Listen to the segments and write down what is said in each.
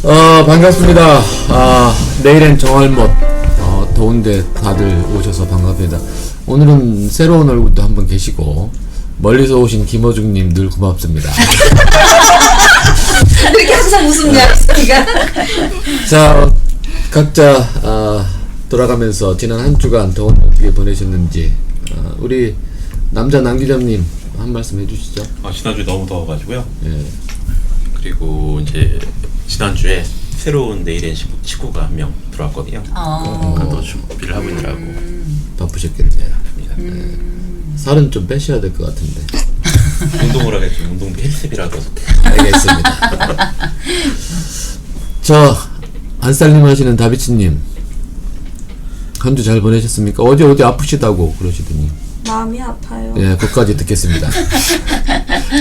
반갑습니다. 내일엔 정알못. 더운데 다들 오셔서 반갑습니다. 오늘은 새로운 얼굴도 한분 계시고, 멀리서 오신 김어중님 늘 고맙습니다. 이렇게 항상 웃음냐, 소리가. 자, 각자, 돌아가면서 지난 한 주간 더운 어떻게 보내셨는지, 우리 남자 남기자님 한 말씀 해주시죠. 지난주에 너무 더워가지고요. 예. 그리고 이제 지난주에 새로운 내일엔 식구가 한 명 들어왔거든요. 또 준비를 하고 있느라고 바쁘셨겠네요. 살은 좀 빼셔야 될 것 같은데. 운동을 하겠죠. 운동비 헬스비라도. 알겠습니다. 저 안살림 하시는 다비치님, 한 주 잘 보내셨습니까? 어디 아프시다고 그러시더니. 마음이 아파요. 예, 그것까지 듣겠습니다.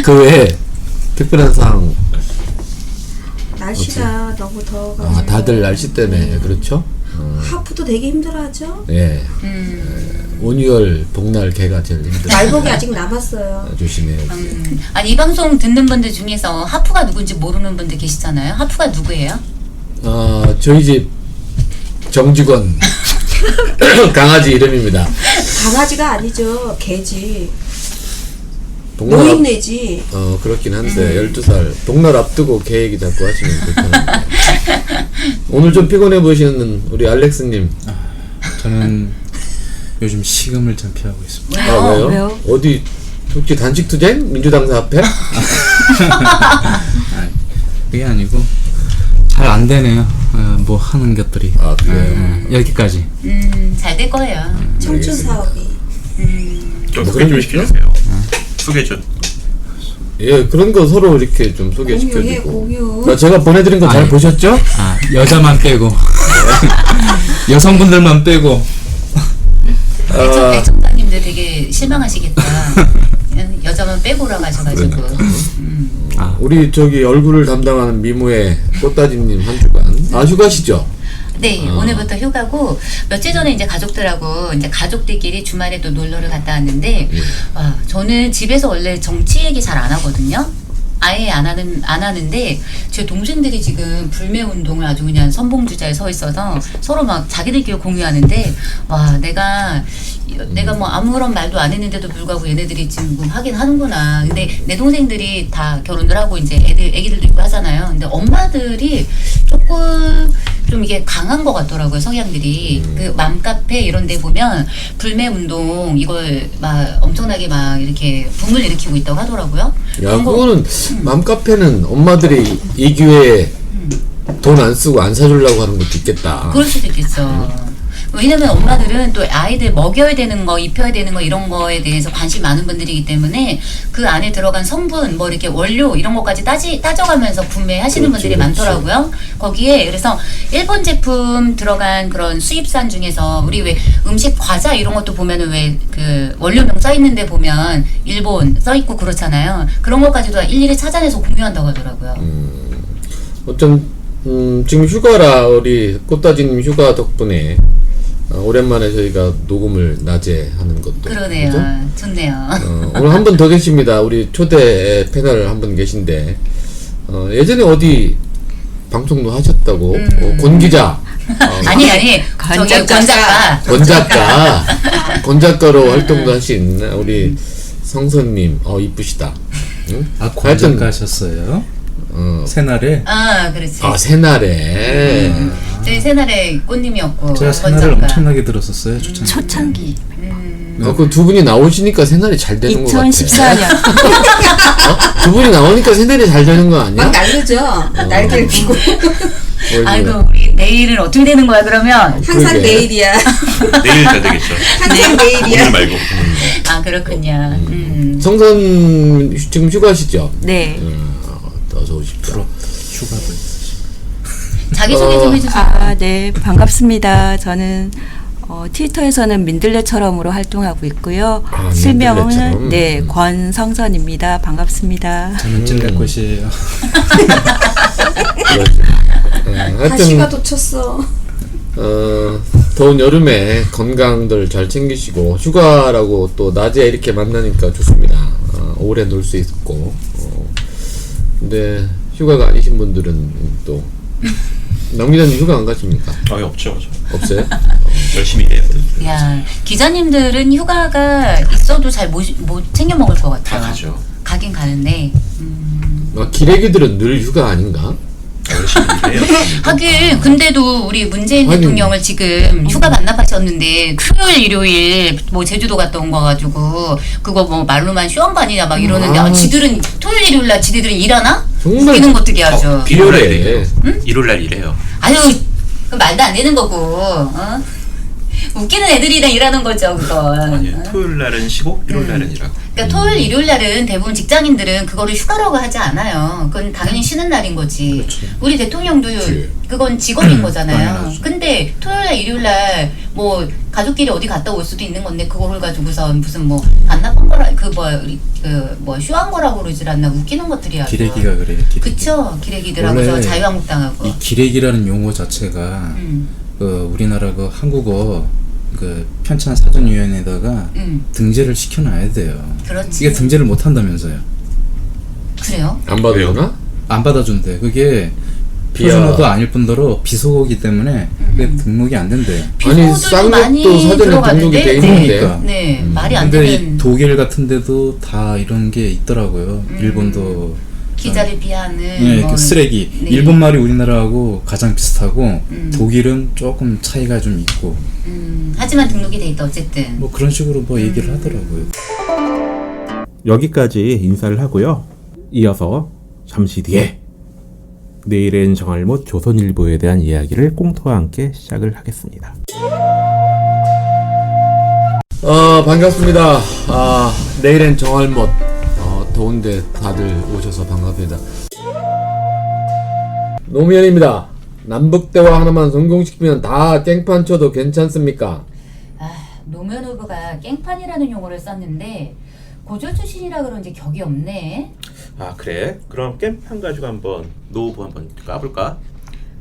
그 외에 특별한 사항. 날씨가 너무 더워가지고. 다들 날씨 때문에 그렇죠? 하프도 되게 힘들어하죠? 예. 온유열 복날 개가 제일 힘들어요. 말복이 아직 남았어요. 조심해요. 아니, 이 방송 듣는 분들 중에서 하프가 누군지 모르는 분들 계시잖아요. 하프가 누구예요? 저희 집 정직원 강아지 이름입니다. 강아지가 아니죠. 개지. 복날 노인네지. 그렇긴 한데 12살 복날 앞두고 개 얘기 자꾸 하시면 불편한데. 오늘 좀 피곤해 보이시는 우리 알렉스님. 저는 요즘 식음을 좀 피하고 있습니다. 왜요? 왜요? 어디 혹시 단식 투쟁? 민주당사 앞에? 그게 아니고 잘 안 되네요. 뭐 하는 것들이. 그래요? 여기까지. 잘 될 거예요. 청춘 사업이. 좀 소개 좀 시켜주세요. 소개 좀. 예, 그런 거 서로 이렇게 좀 공유해, 소개시켜주고. 공유. 제가 보내드린 거 잘 아니. 보셨죠? 여자만 빼고. 여성분들만 빼고. 애청자님들 되게 실망하시겠다. 여자만 빼고라고 하셔가지고. 우리 저기 얼굴을 담당하는 미모의 꽃다지님 한 주간. 휴가시죠? 네, 오늘부터 휴가고, 며칠 전에 이제 가족들하고, 이제 가족들끼리 주말에 또 놀러를 갔다 왔는데, 와, 저는 집에서 원래 정치 얘기 잘 안 하거든요? 아예 안 하는데, 제 동생들이 지금 불매운동을 아주 그냥 선봉주자에 서 있어서 서로 막 자기들끼리 공유하는데, 와, 내가 뭐 아무런 말도 안 했는데도 불구하고 얘네들이 지금 하긴 하는구나. 근데 내 동생들이 다 결혼을 하고 이제 애기들도 있고 하잖아요. 근데 엄마들이 조금 좀 이게 강한 것 같더라고요, 성향들이. 그 맘카페 이런 데 보면 불매운동 이걸 막 엄청나게 막 이렇게 붐을 일으키고 있다고 하더라고요. 야, 그거는 맘카페는 엄마들이 이 기회에 돈 안 쓰고 안 사주려고 하는 것도 있겠다. 그럴 수도 있겠죠. 왜냐면 엄마들은 또 아이들 먹여야 되는 거, 입혀야 되는 거 이런 거에 대해서 관심이 많은 분들이기 때문에 그 안에 들어간 성분, 뭐 이렇게 원료 이런 것까지 따져가면서 구매하시는 분들이 많더라고요. 거기에 그래서 일본 제품 들어간 그런 수입산 중에서 우리 왜 음식 과자 이런 것도 보면은 왜 그 원료명 써 있는데 보면 일본 써 있고 그렇잖아요. 그런 것까지도 일일이 찾아내서 공유한다고 하더라고요. 지금 휴가라 우리 꽃다지님 휴가 덕분에 오랜만에 저희가 녹음을 낮에 하는 것도. 그러네요. 그죠? 좋네요. 오늘 한 분 더 계십니다. 우리 초대 패널 한 분 계신데 예전에 어디 방송도 하셨다고. 권 기자. 아니 저기 권 작가로 활동도 하신 우리 성선님 이쁘시다. 응? 권 작가셨어요? 새날에. 그렇지. 새날에. 저희 새날에 꽃님이었고. 제가 새날을 엄청나게 들었었어요. 초창기. 그 두 분이 나오시니까 새날이 잘 되는 것 같아. 2014년. 두 분이 나오니까 새날이 잘 되는 거 아니야? 막 날르죠. 날개를 피고. 아이고, 우리 내일은 어떻게 되는 거야, 그러면? 항상 그러게. 내일이야. 내일 잘 되겠죠. 항상 내일이야. 오늘 말고. 그렇군요. 성선 지금 휴가시죠? 네. 어서 오십시오. 휴가도. 자기소개 좀 해주세요. 네, 반갑습니다. 저는 트위터에서는 민들레처럼으로 활동하고 있고요. 실명은 민들레처럼? 권성선입니다. 반갑습니다. 저는 찐닭꽃이에요. 다시가 돋쳤어. 더운 여름에 건강들 잘 챙기시고 휴가라고 또 낮에 이렇게 만나니까 좋습니다. 오래 놀 수 있고 근데 휴가가 아니신 분들은 또 남 기자님 휴가 안 가십니까? 없죠. 저. 없어요? 열심히 해요. 야, 기자님들은 휴가가 있어도 잘 못 챙겨 먹을 것 같아요. 다 가죠. 가긴 가는데. 기레기들은 늘 휴가 아닌가? 열심히 해요. 하긴 근데도 우리 문재인 하긴. 대통령을 지금 휴가 반납하셨는데 토요일 일요일 뭐 제주도 갔다 온 거 가지고 그거 뭐 말로만 쉬운 거 아니냐 막 이러는데 아. 지들은 토요일 일요일 날 지들은 일하나? 정말 웃기는 것들이 아주. 일요일날 비열해. 일해요. 일요일날 일해요. 아유, 그 말도 안 되는 거고. 어? 웃기는 애들이랑 일하는 거죠, 그거. 아니요. 토요일날은 쉬고 일요일날은 일하고. 그러니까 토요일, 일요일 날은 대부분 직장인들은 그거를 휴가라고 하지 않아요. 그건 당연히 쉬는 날인 거지. 우리 대통령도 그건 직업인 거잖아요. 당연하죠. 근데 토요일 날, 일요일 날 뭐 가족끼리 어디 갔다 올 수도 있는 건데 그거를 가지고서 무슨 뭐 반납한 거라 뭐 휴한 거라고 그러질 않나 웃기는 것들이야. 기레기가 그래요. 기레기. 그쵸, 기레기들하고 저 원래 자유한국당하고. 이 기레기라는 용어 자체가 음. 우리나라 그 한국어 그 편찬 사전위원회에다가 등재를 시켜놔야 돼요. 그렇지. 이게 등재를 못 한다면서요. 그래요? 안 받으려나? 안 받아준대. 그게 비하. 표준어도 아닐 뿐더러 비속어이기 때문에 그게 등록이 안 된대요. 아니 비속어들도 많이 쌍욕도 사전에 들어가는데, 등록이 돼 있는데 그러니까. 네, 말이 안 근데 되는 이 독일 같은 데도 다 이런 게 있더라고요. 일본도 기자를 비하는 네, 뭐, 그 쓰레기. 네. 일본 말이 우리나라하고 가장 비슷하고 독일은 조금 차이가 좀 있고 하지만 등록이 돼 있다 어쨌든. 뭐 그런 식으로 뭐 얘기를 하더라고요. 여기까지 인사를 하고요. 이어서 잠시 뒤에 내일은 정알못 조선일보에 대한 이야기를 꽁트와 함께 시작을 하겠습니다. 반갑습니다. 내일은 정알못. 더운데 다들 오셔서 반갑습니다. 노무현입니다. 남북대화 하나만 성공시키면 다 깽판 쳐도 괜찮습니까? 노무현 후보가 깽판이라는 용어를 썼는데 고졸 출신이라 그런지 격이 없네. 아 그래? 그럼 깽판 가지고 한번 노 후보 한번 까볼까?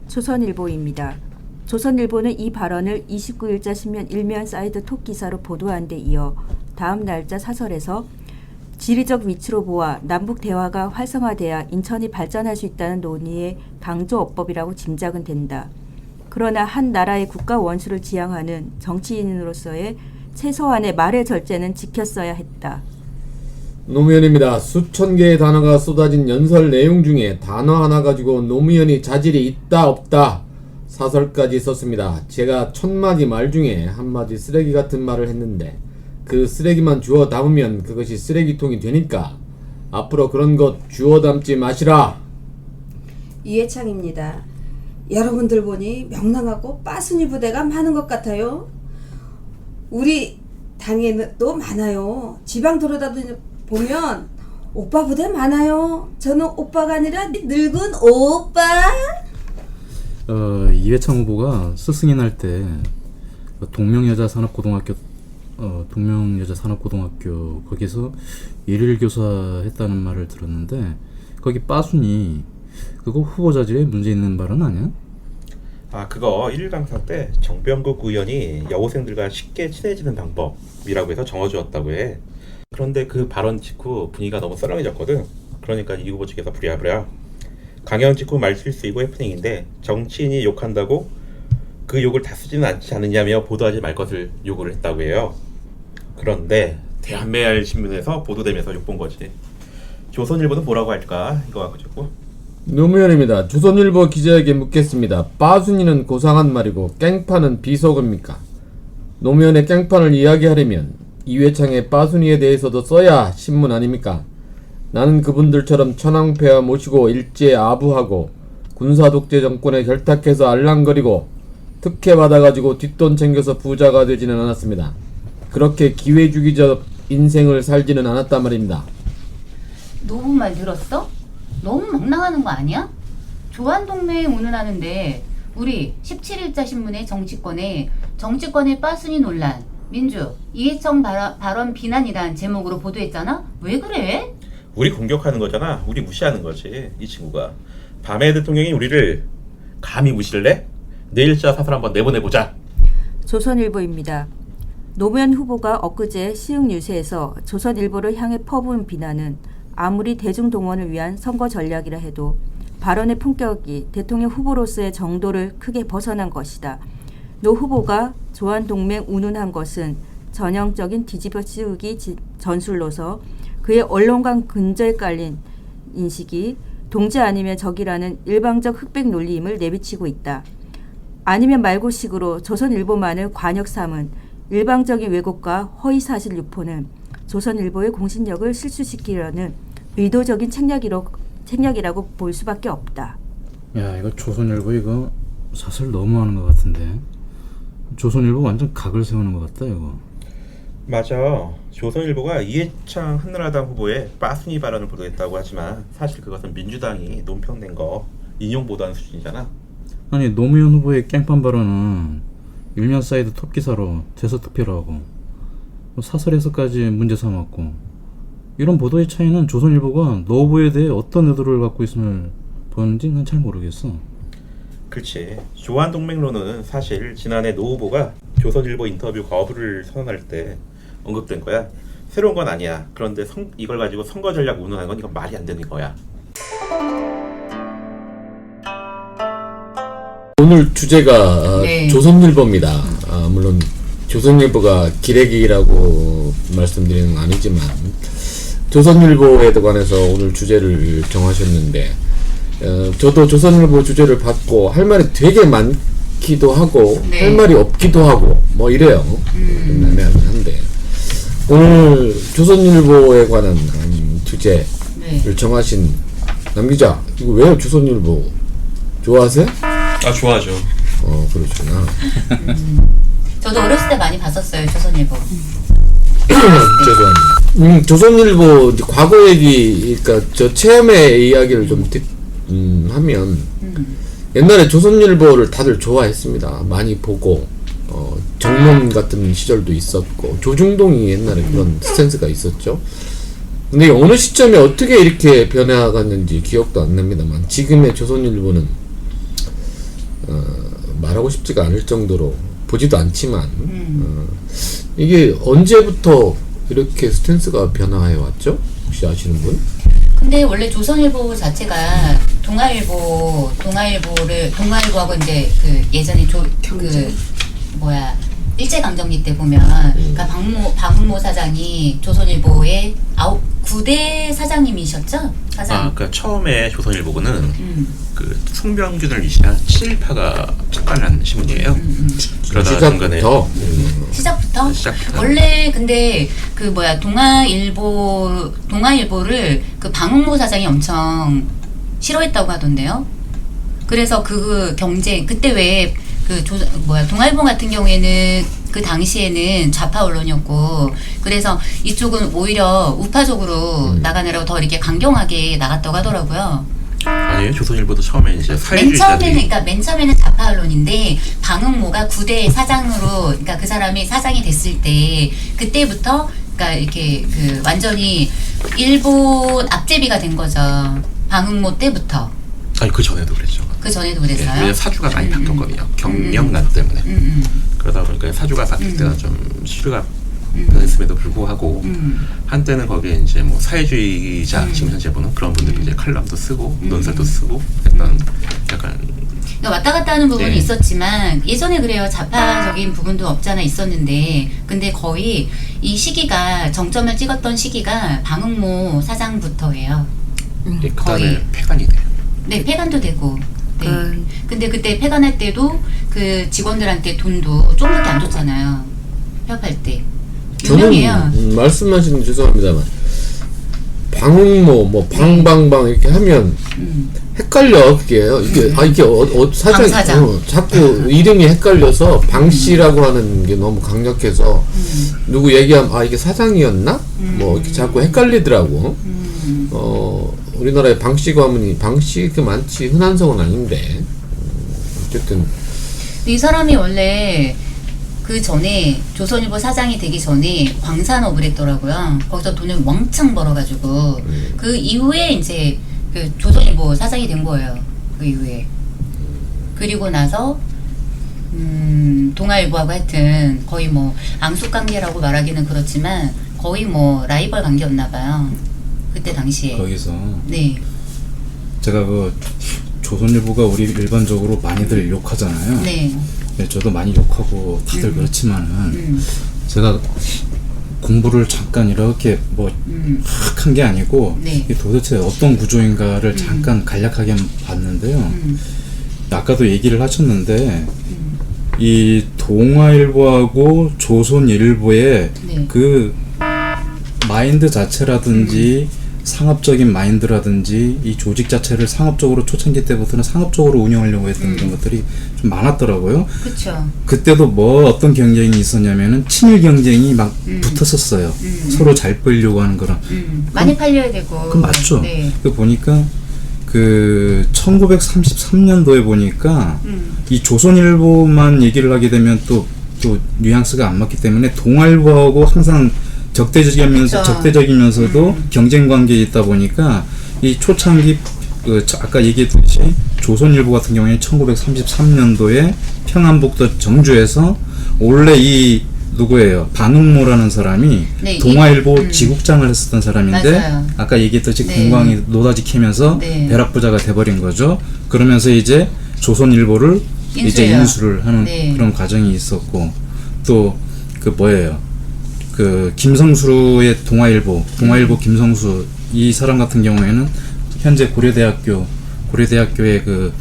조선일보입니다. 조선일보는 이 발언을 29일자 신문 일면 사이드 톡 기사로 보도한 데 이어 다음 날짜 사설에서 지리적 위치로 보아 남북 대화가 활성화돼야 인천이 발전할 수 있다는 논의의 강조 어법이라고 짐작은 된다. 그러나 한 나라의 국가 원수를 지향하는 정치인으로서의 최소한의 말의 절제는 지켰어야 했다. 노무현입니다. 수천 개의 단어가 쏟아진 연설 내용 중에 단어 하나 가지고 노무현이 자질이 있다 없다 사설까지 썼습니다. 제가 1000마디 말 중에 한마디 쓰레기 같은 말을 했는데 그 쓰레기만 주워 담으면 그것이 쓰레기통이 되니까 앞으로 그런 것 주워 담지 마시라. 이해창입니다. 여러분들 보니 명랑하고 빠순이 부대가 많은 것 같아요. 우리 당에도 많아요. 지방 돌아다니 보면 오빠 부대 많아요. 저는 오빠가 아니라 늙은 오빠. 이회창 후보가 스승이 날 때 동명여자 산업고등학교 거기서 일일 교사 했다는 말을 들었는데 거기 빠순이 그거 후보 자질에 문제 있는 발언 아니야? 아 그거 1일 강사 때 정병국 의원이 여고생들과 쉽게 친해지는 방법이라고 해서 정해주었다고 해. 그런데 그 발언 직후 분위기가 너무 썰렁해졌거든. 그러니까 이 후보 측에서 부랴부랴 강연 직후 말실수이고 해프닝인데 정치인이 욕한다고 그 욕을 다 쓰지는 않지 않느냐며 보도하지 말 것을 요구를 했다고 해요. 그런데 대한매일신문에서 보도되면서 욕본 거지. 조선일보는 뭐라고 할까 이거 가지고. 노무현입니다. 조선일보 기자에게 묻겠습니다. 빠순이는 고상한 말이고 깽판은 비속어입니까? 노무현의 깽판을 이야기하려면 이회창의 빠순이에 대해서도 써야 신문 아닙니까? 나는 그분들처럼 천황폐하 모시고 일제 아부하고 군사독재 정권에 결탁해서 알랑거리고 특혜 받아가지고 뒷돈 챙겨서 부자가 되지는 않았습니다. 그렇게 기회주의적 인생을 살지는 않았단 말입니다. 노후 말 들었어? 너무 막 나가는 거 아니야? 조한동맹 운운하는데 우리 17일자 신문의 정치권의 빠순이 논란 민주 이해창 발언 비난이란 제목으로 보도했잖아? 왜 그래? 우리 공격하는 거잖아. 우리 무시하는 거지. 이 친구가 밤에 대통령이 우리를 감히 무시를 해? 내일자 사설 한번 내보내보자. 조선일보입니다. 노무현 후보가 엊그제 시흥 유세에서 조선일보를 향해 퍼부은 비난은 아무리 대중동원을 위한 선거 전략이라 해도 발언의 품격이 대통령 후보로서의 정도를 크게 벗어난 것이다. 노 후보가 조한동맹 운운한 것은 전형적인 뒤집어 씌우기 전술로서 그의 언론관 근저에 깔린 인식이 동지 아니면 적이라는 일방적 흑백 논리임을 내비치고 있다. 아니면 말고식으로 조선일보만을 관역 삼은 일방적인 왜곡과 허위사실 유포는 조선일보의 공신력을 실추시키려는 의도적인 책략이라고 볼 수밖에 없다. 야, 이거 조선일보 이거 사설 너무하는 것 같은데. 조선일보 완전 각을 세우는 것 같다 이거. 맞아. 조선일보가 이해창 한나라당 후보의 빠순이 발언을 보도했다고 하지만 사실 그것은 민주당이 논평낸 거 인용 보도한 수준이잖아. 아니 노무현 후보의 깽판 발언은 일면 사이드 톱 기사로 대서특필을 하고 사설에서까지 문제 삼았고, 이런 보도의 차이는 조선일보가 노 후보에 대해 어떤 의도를 갖고 있음을 보는지 난 잘 모르겠어. 그렇지. 조한동맹론은 사실 지난해 노 후보가 조선일보 인터뷰 거부를 선언할 때 언급된 거야. 새로운 건 아니야. 그런데 이걸 가지고 선거 전략 운운하는 건 이건 말이 안 되는 거야. 오늘 주제가 네. 조선일보입니다. 물론 조선일보가 기레기라고 말씀드리는 건 아니지만 조선일보에 관해서 오늘 주제를 정하셨는데, 저도 조선일보 주제를 받고 할 말이 되게 많기도 하고 네. 할 말이 없기도 하고 뭐 이래요. 좀 애매하긴 한데 오늘 조선일보에 관한 주제를 네. 정하신 남 기자, 이거 왜요? 조선일보 좋아하세요? 아, 좋아하죠. 그러시구나. 저도 어렸을 때 많이 봤었어요, 조선일보. 죄송합니다. 조선일보 이제 과거 얘기, 그러니까 저 체험의 이야기를 좀 하면 옛날에 조선일보를 다들 좋아했습니다. 많이 보고 정론 같은 시절도 있었고 조중동이 옛날에 그런 스탠스가 있었죠. 근데 어느 시점에 어떻게 이렇게 변해갔는지 기억도 안 납니다만 지금의 조선일보는 말하고 싶지가 않을 정도로 보지도 않지만 이게 언제부터 이렇게 스탠스가 변화해 왔죠? 혹시 아시는 분? 근데 원래 조선일보 자체가 동아일보하고 이제 그 예전에 일제강점기 때 보면 그러니까 박문모 사장이 조선일보의 9대 사장님이셨죠? 그러니까 처음에 조선일보는 그 송병준을 위시한 친일파가 창간한 신문이에요. 그러다 중간에 시작부터? 원래 근데 동아일보를 그 방문모 사장이 엄청 싫어했다고 하던데요. 그래서 그 경쟁 그때 왜 동아일보 같은 경우에는 그 당시에는 좌파 언론이었고, 그래서 이쪽은 오히려 우파적으로 나가느라고 더 이렇게 강경하게 나갔다고 하더라고요. 아니에요. 조선일보도 처음에 이제 사회주의자들이 맨 처음에는 좌파 언론인데 방응모가 9대 사장으로, 그러니까 그 사람이 사장이 됐을 때 그때부터 그러니까 이렇게 그 완전히 일본 앞제비가 된 거죠. 방응모 때부터. 아니 그 전에도 그랬죠. 그 전에도 그랬어요. 왜냐면 사주가 많이 바뀌었거든요. 경영난 때문에. 그러다 보니까 사주가 바뀔 때가 좀 시류가 변했음에도 불구하고 한때는 거기에 이제 뭐 사회주의자 지금 현재 보는 그런 분들이 이제 칼럼도 쓰고 논설도 쓰고 했던 약간 그러니까 왔다 갔다 하는 부분이 네. 있었지만 예전에 그래요. 좌파적인 부분도 없잖아 있었는데, 근데 거의 이 시기가 정점을 찍었던 시기가 방응모 사장부터예요. 그 거의. 다음에 폐간이 돼요. 네, 폐간도 되고. 네. 근데 그때 폐간할 때도 그 직원들한테 돈도 조금밖에 안 줬잖아요. 폐업할 때. 유명해요. 저는 말씀하시는 죄송합니다만 방응모 뭐 방방방 이렇게 하면 헷갈려. 그게요. 이게 사장 방사장. 자꾸 이름이 헷갈려서 방씨라고 하는 게 너무 강력해서 누구 얘기하면 이게 사장이었나? 뭐 이렇게 자꾸 헷갈리더라고. 우리나라에 방씨 가문이 방씨 그 많지 흔한 성은 아닌데 어쨌든 이 사람이 원래 그 전에 조선일보 사장이 되기 전에 광산업을 했더라고요. 거기서 돈을 왕창 벌어가지고 그 이후에 이제 그 조선일보 사장이 된 거예요. 그 이후에. 그리고 나서 동아일보하고 하여튼 거의 뭐 앙숙 관계라고 말하기는 그렇지만 거의 뭐 라이벌 관계였나 봐요. 그때 당시에. 거기서 네. 제가 그 조선일보가 우리 일반적으로 많이들 욕하잖아요. 네. 네, 저도 많이 욕하고 다들 그렇지만은 제가 공부를 잠깐 이렇게 뭐 한 게 아니고 네. 이게 도대체 어떤 구조인가를 잠깐 간략하게 봤는데요. 아까도 얘기를 하셨는데 이 동아일보하고 조선일보의 네. 그 마인드 자체라든지 상업적인 마인드라든지 이 조직 자체를 상업적으로 초창기 때부터는 상업적으로 운영하려고 했던 그런 것들이 좀 많았더라고요. 그렇죠. 그때도 뭐 어떤 경쟁이 있었냐면은 친일 경쟁이 막 붙었었어요. 서로 잘 끌려고 하는 그런. 많이 팔려야 되고. 그 맞죠. 네. 그 보니까 그 1933년도에 보니까 이 조선일보만 얘기를 하게 되면 또 뉘앙스가 안 맞기 때문에 동아일보하고 항상 적대적이면서도 경쟁 관계에 있다 보니까 이 초창기 아까 얘기했듯이 조선일보 같은 경우에는 1933년도에 평안북도 정주에서 원래 이 누구예요? 반응모라는 사람이 네, 동아일보 지국장을 했었던 사람인데 맞아요. 아까 얘기했듯이 네. 공광이 노다지 캐면서 네. 벼락부자가 돼버린 거죠. 그러면서 이제 조선일보를 이제 인수해요. 인수를 하는 네. 그런 과정이 있었고 또 그 뭐예요? 그 김성수의 동아일보 김성수 이 사람 같은 경우에는 현재 고려대학교의 그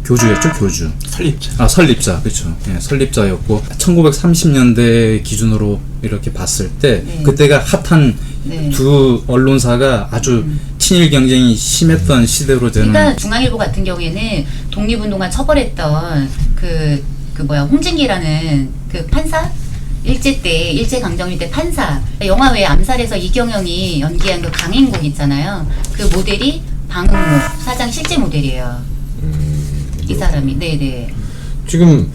교주였죠, 교주. 설립자. 설립자, 그렇죠. 예, 설립자였고 1930년대 기준으로 이렇게 봤을 때 네. 그때가 핫한 네. 두 언론사가 아주 친일 경쟁이 심했던 시대로 되는. 그러니까 중앙일보 같은 경우에는 독립운동가 처벌했던 그 홍진기라는 그 판사? 일제강점기 때 판사. 영화 외에 암살에서 이경영이 연기한 그 강행곡 있잖아요. 그 모델이 방응모 사장 실제 모델이에요. 이 사람이. 네네. 지금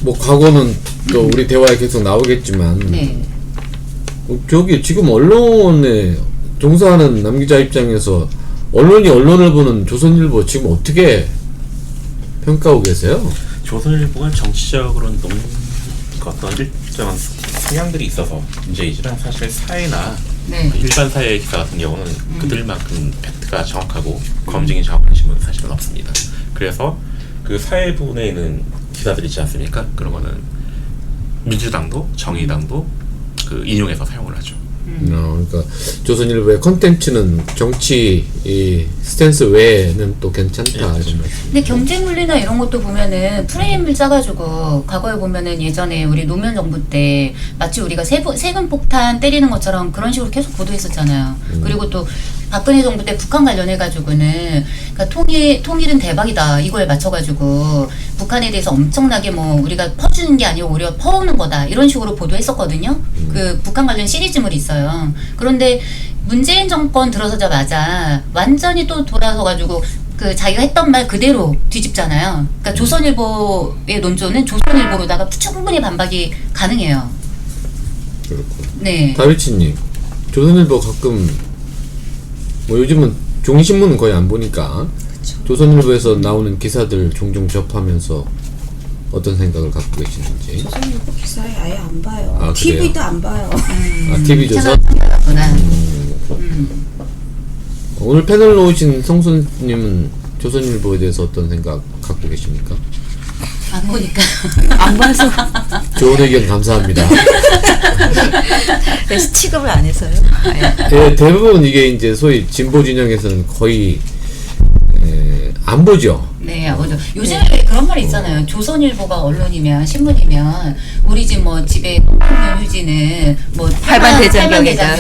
뭐 과거는 또 우리 대화에 계속 나오겠지만 네. 저기 지금 언론에 종사하는 남기자 입장에서 언론이 언론을 보는 조선일보 지금 어떻게 평가하고 계세요? 조선일보가 정치적으로는 너무 어떤 일정한 성향들이 있어서 문제이지만 사실 사회나 네. 그 일반 사회의 기사 같은 경우는 그들만큼 팩트가 정확하고 검증이 정확한 신문은 사실은 없습니다. 그래서 그 사회 부분에 있는 기사들 있지 않습니까? 그런 거는 민주당도 정의당도 그 인용해서 사용을 하죠. 그러니까 조선일보의 컨텐츠는 정치 이 스탠스 외에는 또 괜찮다 이런 말씀. 근데 경제 물리나 이런 것도 보면은 프레임을 짜가지고 과거에 보면은 예전에 우리 노무현 정부 때 마치 우리가 세금 폭탄 때리는 것처럼 그런 식으로 계속 보도했었잖아요. 그리고 또 박근혜 정부 때 북한 관련해가지고는 그러니까 통일은 대박이다 이거에 맞춰가지고 북한에 대해서 엄청나게 뭐 우리가 퍼주는 게 아니고 오히려 퍼오는 거다 이런 식으로 보도했었거든요. 그 북한 관련 시리즈물이 있어요. 그런데 문재인 정권 들어서자마자 완전히 또 돌아서가지고 그 자기가 했던 말 그대로 뒤집잖아요. 그러니까 조선일보의 논조는 조선일보로다가 충분히 반박이 가능해요. 그렇고. 네. 다비치님, 조선일보 가끔 뭐 요즘은 종이신문은 거의 안 보니까 조선일보에서 나오는 기사들 종종 접하면서 어떤 생각을 갖고 계시는지. 조선일보 기사에 아예 안 봐요. 아, TV도 안 봐요. TV 조사. 찾아봤구나. 오늘 패널로 오신 성수님은 조선일보에 대해서 어떤 생각 갖고 계십니까? 안 보니까. 안 봐서 좋은 의견 감사합니다. 그래서 취급을 안 해서요. 예, 대부분 이게 이제 소위 진보 진영에서는 거의 안 보죠. 네, 아버죠. 요즘에 왜 그런 말이 있잖아요. 조선일보가 언론이면 신문이면 우리 집 뭐 집에 똥 휴지는 뭐 팔만대장경이다.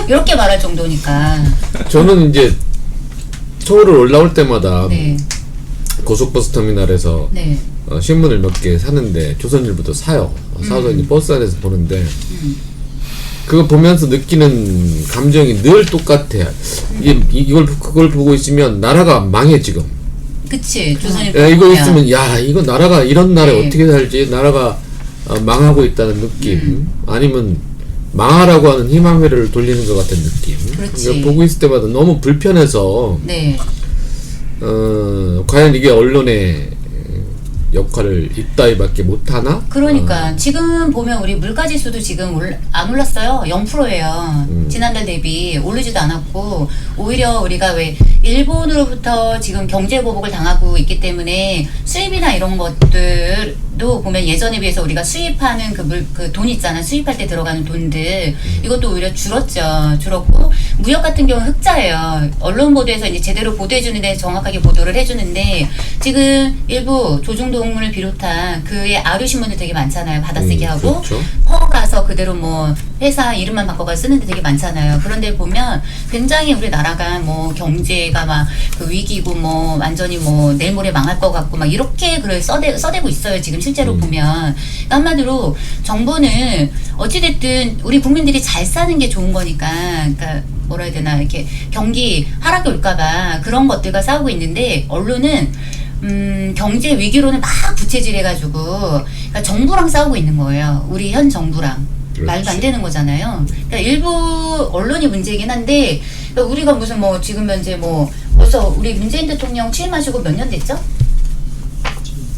이렇게 말할 정도니까. 저는 이제 서울을 올라올 때마다 네, 고속버스 터미널에서 네, 신문을 몇 개 사는데 조선일보도 사요. 사서 이제 버스 안에서 보는데 그거 보면서 느끼는 감정이 늘 똑같아요. 그걸 보고 있으면 나라가 망해 지금. 그치. 조선일보. 야, 이거 있으면 야 이거 나라가 이런 나라에 네. 어떻게 살지? 나라가 망하고 있다는 느낌. 아니면 망하라고 하는 희망회를 돌리는 것 같은 느낌. 그렇지. 그러니까 보고 있을 때마다 너무 불편해서 네, 과연 이게 언론의 역할을 이따위밖에 못하나? 그러니까 지금 보면 우리 물가지수도 지금 안 올랐어요. 0%예요. 지난달 대비 오르지도 않았고 오히려 우리가 왜 일본으로부터 지금 경제 보복을 당하고 있기 때문에 수입이나 이런 것들도 보면 예전에 비해서 우리가 수입하는 그 돈 있잖아. 수입할 때 들어가는 돈들 이것도 오히려 줄었고 무역 같은 경우는 흑자예요. 언론 보도에서 이제 제대로 보도해 주는데 정확하게 보도를 해주는데 지금 일부 조중동을 비롯한 그의 아류 신문들 되게 많잖아요. 받아쓰기 하고 그렇죠. 퍼가서 그대로 뭐 회사 이름만 바꿔가 쓰는데 되게 많잖아요. 그런데 보면 굉장히 우리 나라가 뭐 경제가 막 그 위기고 뭐 완전히 뭐 내일 모레 망할 것 같고 막 이렇게 그래 써대고 있어요. 지금 실제로 보면. 그러니까 한마디로 정부는 어찌됐든 우리 국민들이 잘 사는 게 좋은 거니까 그러니까 뭐라 해야 되나 이렇게 경기 하락이 올까봐 그런 것들과 싸우고 있는데 언론은 경제 위기로는 막 부채질해가지고 그러니까 정부랑 싸우고 있는 거예요. 우리 현 정부랑. 그렇지. 말도 안 되는 거잖아요. 그러니까 일부 언론이 문제이긴 한데 그러니까 우리가 무슨 뭐 지금 현재 뭐 벌써 우리 문재인 대통령 취임하시고 몇 년 됐죠?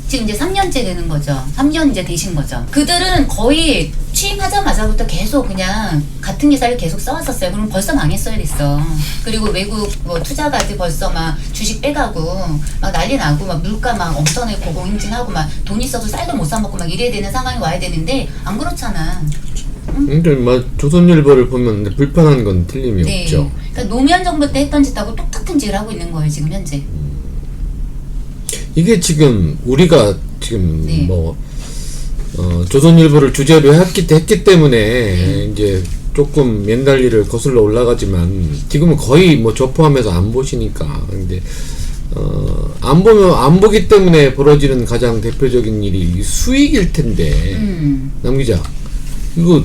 지금 이제 3년째 되는 거죠. 3년 이제 되신 거죠. 그들은 거의 취임하자마자부터 계속 그냥 같은 기사를 계속 써왔었어요. 그럼 벌써 망했어야 됐어. 그리고 외국 뭐 투자가들 벌써 막 주식 빼가고 막 난리 나고 막 물가 막 엄청나게 고공행진하고 막 돈 있어도 쌀도 못 사 먹고 막 이래야 되는 상황이 와야 되는데 안 그렇잖아. 근데 막 조선일보를 보면 불편한 건 틀림이 네. 없죠. 그러니까 노무현 정부 때 했던 짓하고 똑같은 짓을 하고 있는 거예요. 지금 현재. 이게 지금 우리가 지금 네. 뭐 조선일보를 주제로 했기 때문에 이제 조금 옛날 일을 거슬러 올라가지만 지금은 거의 뭐 접포하면서 안 보시니까 근데 안 보기 때문에 벌어지는 가장 대표적인 일이 수익일 텐데 남 기자 이거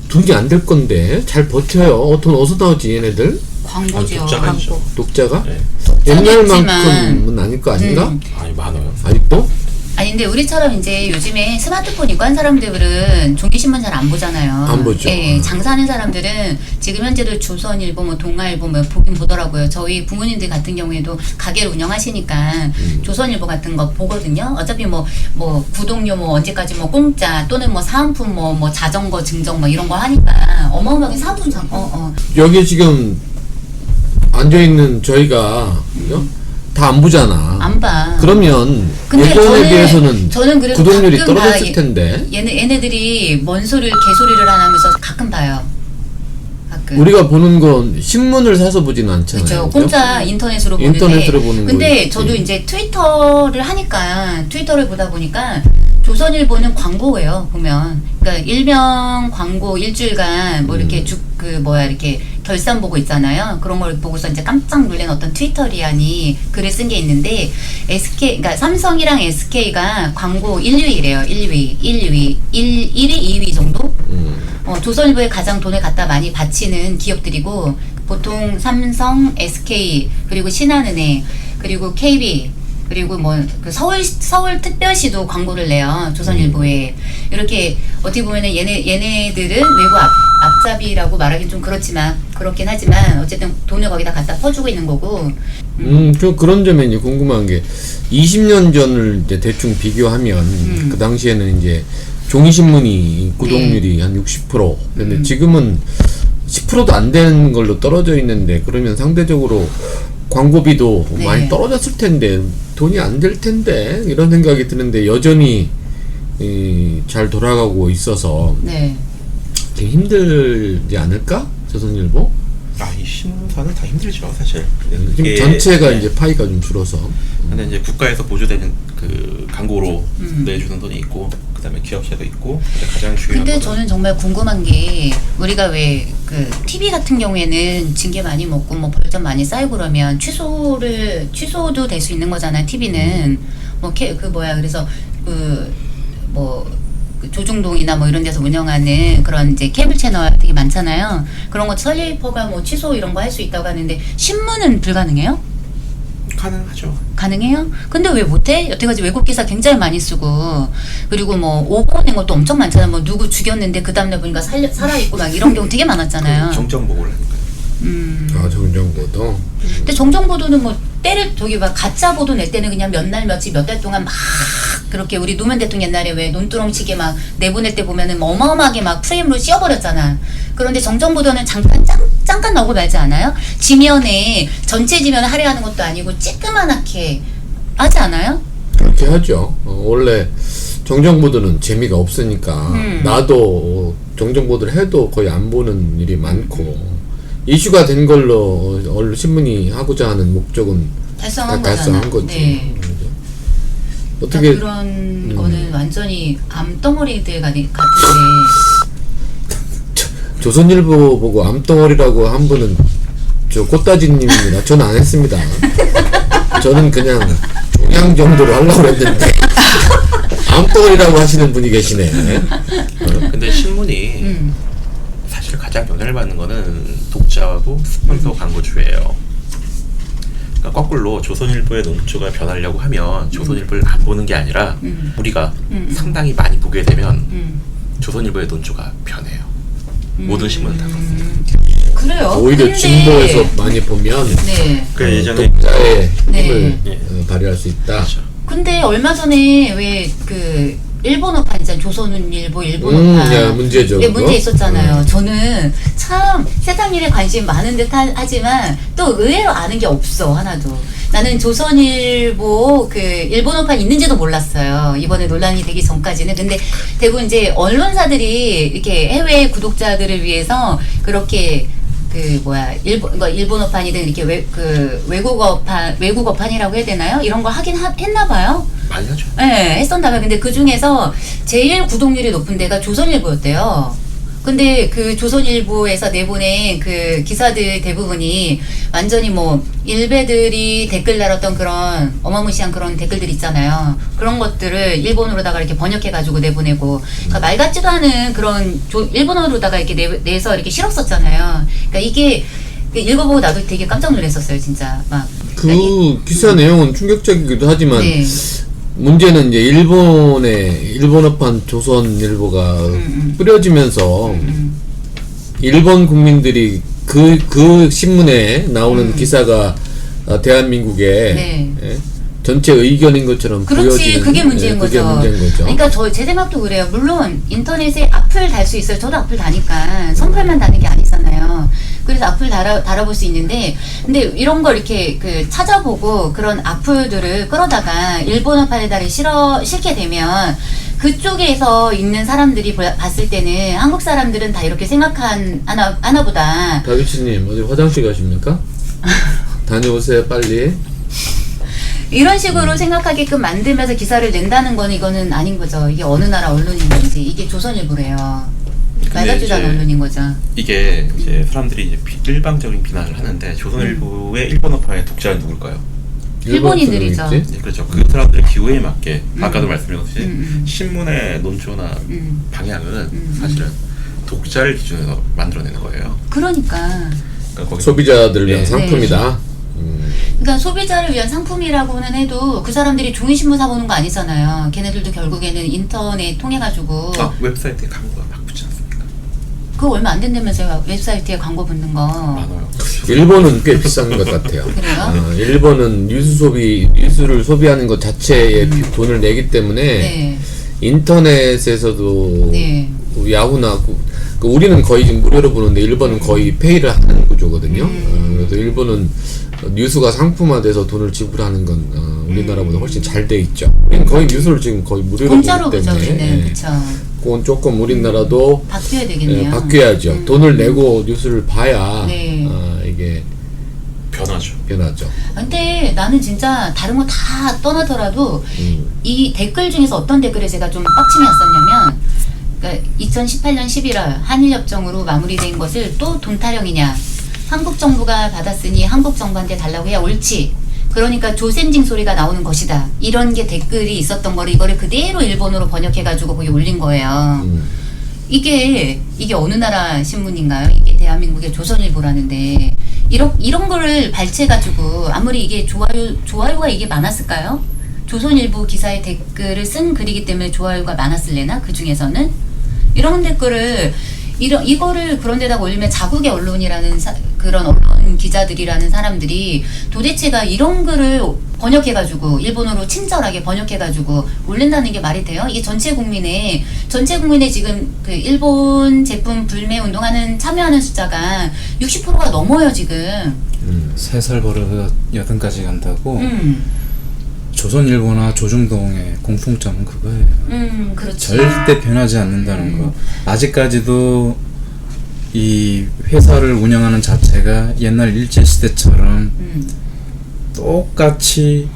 돈이 안 될 건데 잘 버텨요. 돈 어디서 나오지 얘네들? 광고죠. 독자가 있죠. 광고. 독자가? 네. 옛날만큼은 아닐 거 아닌가? 아니 많아요. 아직도? 아니 근데 우리처럼 이제 요즘에 스마트폰 있고 한 사람들은 종이신문 잘 안 보잖아요. 안 보죠. 예, 장사하는 사람들은 지금 현재도 조선일보, 뭐 동아일보 뭐 보긴 보더라고요. 저희 부모님들 같은 경우에도 가게를 운영하시니까 조선일보 같은 거 보거든요. 어차피 뭐 구독료 뭐 언제까지 뭐 공짜 또는 뭐 사은품 뭐 자전거 증정 뭐 이런 거 하니까 어마어마하게 사은품 여기 지금 앉아있는 저희가 그죠? 다 안 보잖아. 안 봐. 그러면 근데 예전에 비해서는 저는 그래도 구독률이 가끔 떨어졌을 텐데 얘네들이 뭔 소리를 개소리를 하면서 가끔 봐요. 가끔. 우리가 보는 건 신문을 사서 보지는 않잖아요. 그렇죠. 그죠? 공짜 인터넷으로 보는데. 인터넷으로 보는 근데 거겠지. 저도 이제 트위터를 하니까 트위터를 보다 보니까 조선일보는 광고예요. 보면 그러니까 일명 광고 일주일간 뭐 이렇게 이렇게 결산 보고 있잖아요. 그런 걸 보고서 이제 깜짝 놀란 어떤 트위터리안이 글을 쓴 게 있는데 그러니까 삼성이랑 SK가 광고 1위래요. 1위, 2위 정도? 조선일보에 가장 돈을 갖다 많이 바치는 기업들이고 보통 삼성, SK 그리고 신한은행 그리고 KB 그리고 뭐 그 서울 특별시도 광고를 내요. 조선일보에 이렇게 어떻게 보면은 얘네들은 외부 앞잡이라고 말하긴 좀 그렇긴 하지만 어쨌든 돈을 거기다 갖다 퍼주고 있는 거고. 저 그런 점에 이제 궁금한 게 20년 전을 이제 대충 비교하면 그 당시에는 이제 종이신문이 구독률이 한 60%. 근데 지금은 10%도 안 되는 걸로 떨어져 있는데 그러면 상대적으로 광고비도 네. 많이 떨어졌을 텐데 돈이 안 될 텐데 이런 생각이 드는데 여전히 잘 돌아가고 있어서 네. 되게 힘들지 않을까? 조선일보? 이 신문사는 다 힘들죠 사실. 근데 지금 그게 전체가 네. 이제 파이가 좀 줄어서 근데 이제 국가에서 보조되는 그 광고로 내주는 돈이 있고 그다음에 기업체도 있고 가장 중요한 근데 거는 저는 정말 궁금한 게 우리가 왜 그 TV 같은 경우에는 징계 많이 먹고 뭐 벌점 많이 쌓이고 그러면 취소도 될 수 있는 거잖아요. TV는 그래서 조중동이나 뭐 이런 데서 운영하는 그런 이제 케이블 채널 되게 많잖아요. 그런 거 설리퍼가 뭐 취소 이런 거 할 수 있다고 하는데 신문은 불가능해요? 가능하죠. 가능해요? 근데 왜 못해? 여태까지 외국 기사 굉장히 많이 쓰고 그리고 뭐 오보낸 것도 엄청 많잖아요. 뭐 누구 죽였는데 그 다음날 보니까 살아있고 막 이런 경우 되게 많았잖아요. 정정 보고를 하니까. 정정보도 근데 정정보도는 뭐 때를 저기 막 가짜 보도 낼 때는 그냥 몇 날 며칠 몇 달 동안 막 그렇게 우리 노무현 대통령 옛날에 왜 논두렁치게 막 내보낼 때 보면은 어마어마하게 막 프레임으로 씌워버렸잖아. 그런데 정정보도는 잠깐 나오고 말지 않아요? 지면에 전체 지면을 할애하는 것도 아니고 쬐끄만하게 하지 않아요? 그렇게 하죠. 원래 정정보도는 재미가 없으니까 나도 정정보도를 해도 거의 안 보는 일이 많고 이슈가 된 걸로 언론 신문이 하고자 하는 목적은 달성한 달성한 거지. 네. 어떻게 그런 거는 완전히 암덩어리들 같은데. 조선일보 보고 암덩어리라고 한 분은 저 꽃다지님입니다. 저는 안 했습니다. 저는 그냥 종양 정도로 하려고 했는데 암덩어리라고 하시는 분이 계시네. 근데 신문이 사실 가장 영향을 받는 거는 독자하고 스폰서 광고주예요. 그러니까 거꾸로 조선일보의 논조가 변하려고 하면 조선일보를 안 보는 게 아니라 우리가 상당히 많이 보게 되면 조선일보의 논조가 변해요. 모든 신문은 다 그렇습니다. 그래요. 오히려 근데- 진보에서 많이 보면 네. 그 예전에 독자의 네. 힘을 네. 발휘할 수 있다. 그렇죠. 근데 얼마 전에 왜 그 일본어판 있잖아요. 조선일보 일본어판. 야, 문제죠. 네, 그거? 문제 있었잖아요. 저는 참 세상 일에 관심 많은 듯 하지만 또 의외로 아는 게 없어 하나도. 나는 조선일보 그 일본어판 있는지도 몰랐어요. 이번에 논란이 되기 전까지는. 근데 대부분 이제 언론사들이 이렇게 해외 구독자들을 위해서 그렇게 그 뭐야 일본어판이든 이렇게 외국어판이라고 해야 되나요? 이런 걸 하긴 했나 봐요. 많이 하죠. 네, 했었나봐요. 근데 그 중에서 제일 구독률이 높은 데가 조선일보였대요. 근데 그 조선일보에서 내보낸 그 기사들 대부분이 완전히 뭐 일베들이 댓글 달았던 그런 어마무시한 그런 댓글들 있잖아요. 그런 것들을 일본어로다가 이렇게 번역해가지고 내보내고, 그러니까 말 같지도 않은 그런 일본어로다가 이렇게 내서 이렇게 실었었잖아요. 그러니까 이게 읽어보고 나도 되게 깜짝 놀랐었어요, 진짜. 막. 그 기사 내용은 충격적이기도 하지만 네. 문제는 이제 일본어판 조선일보가 뿌려지면서 일본 국민들이 그 신문에 나오는 기사가 대한민국의 네. 예, 전체 의견인 것처럼 그렇지, 보여지는 그게 문제인 예, 거죠. 그게 문제인 거죠. 그러니까 제 생각도 그래요. 물론 인터넷에 악플 달 수 있어요. 저도 악플 다니까 선플만 다는 게 아니잖아요. 그래서 악플 달아볼 수 있는데, 근데 이런 걸 이렇게 찾아보고 그런 악플들을 끌어다가 일본어판에다가 실게 되면 그쪽에서 있는 사람들이 봤을 때는 한국 사람들은 다 이렇게 하나 보다. 다비치님 어디 화장실 가십니까? 다녀오세요 빨리. 이런 식으로 생각하게끔 만들면서 기사를 낸다는 건 이거는 아닌 거죠. 이게 어느 나라 언론인 건지. 이게 조선일보래요. 말 같지도 않은 언론인 거죠. 이게 이제 사람들이 이제 일방적인 비난을 하는데 조선일보의 일본어판의 독자는 누굴까요? 일본인들이죠. 사람이겠지? 네, 그렇죠. 그 사람들의 기호에 맞게 아까도 말씀드렸듯이 신문의 논조나 방향은 사실은 독자를 기준으로 만들어내는 거예요. 그러니까 그러니까 소비자들을 위한 네. 상품이다. 그러니까 소비자를 위한 상품이라고는 해도 그 사람들이 종이신문 사보는 거 아니잖아요. 걔네들도 결국에는 인터넷 통해가지고 웹사이트에 광고가 막 붙지 않습니까? 그거 얼마 안 된다면서요. 웹사이트에 광고 붙는 거. 많아요. 일본은 꽤 비싼 것 같아요. 그래요? 일본은 뉴스를 소비하는 것 자체에 돈을 내기 때문에 네. 인터넷에서도 네. 야후나 우리는 거의 지금 무료로 보는데 일본은 거의 페이를 하는 구조거든요. 그래서 일본은 뉴스가 상품화돼서 돈을 지불하는 건 우리나라보다 훨씬 잘 돼 있죠. 우리는 거의 뉴스를 지금 거의 무료로 공짜로 보기 보죠, 때문에 우리는. 그쵸. 그건 조금 우리나라도 바뀌어야 되겠네요. 바뀌어야죠. 돈을 내고 뉴스를 봐야 네. 이게 변하죠. 변하죠. 근데 나는 진짜 다른 거 다 떠나더라도 이 댓글 중에서 어떤 댓글에 제가 좀 빡침이 왔었냐면, 그러니까 2018년 11월 한일협정으로 마무리된 것을 또 돈 타령이냐, 한국 정부가 받았으니 한국 정부한테 달라고 해야 옳지, 그러니까 조센징 소리가 나오는 것이다, 이런 게 댓글이 있었던 거를 이거를 그대로 일본어로 번역해가지고 거기 올린 거예요. 이게 어느 나라 신문인가요? 이게 대한민국의 조선일보라는데 이런 거를 발췌해가지고 아무리 이게 좋아요가 이게 많았을까요? 조선일보 기사에 댓글을 쓴 글이기 때문에 좋아요가 많았을래나? 그 중에서는 이런 댓글을 이거를 그런 데다가 올리면 자국의 언론이라는 그런 언론 기자들이라는 사람들이 도대체가 이런 글을 번역해가지고 일본어로 친절하게 번역해가지고 올린다는 게 말이 돼요? 이게 전체 국민의 지금 그 일본 제품 불매 운동하는 참여하는 숫자가 60%가 넘어요 지금. 3살 버릇 8까지 간다고. 조선일보나 조중동의 공통점은 그거예요. 그렇죠. 절대 변하지 않는다는 거. 아직까지도 이 회사를 운영하는 자체가 옛날 일제시대처럼 똑같이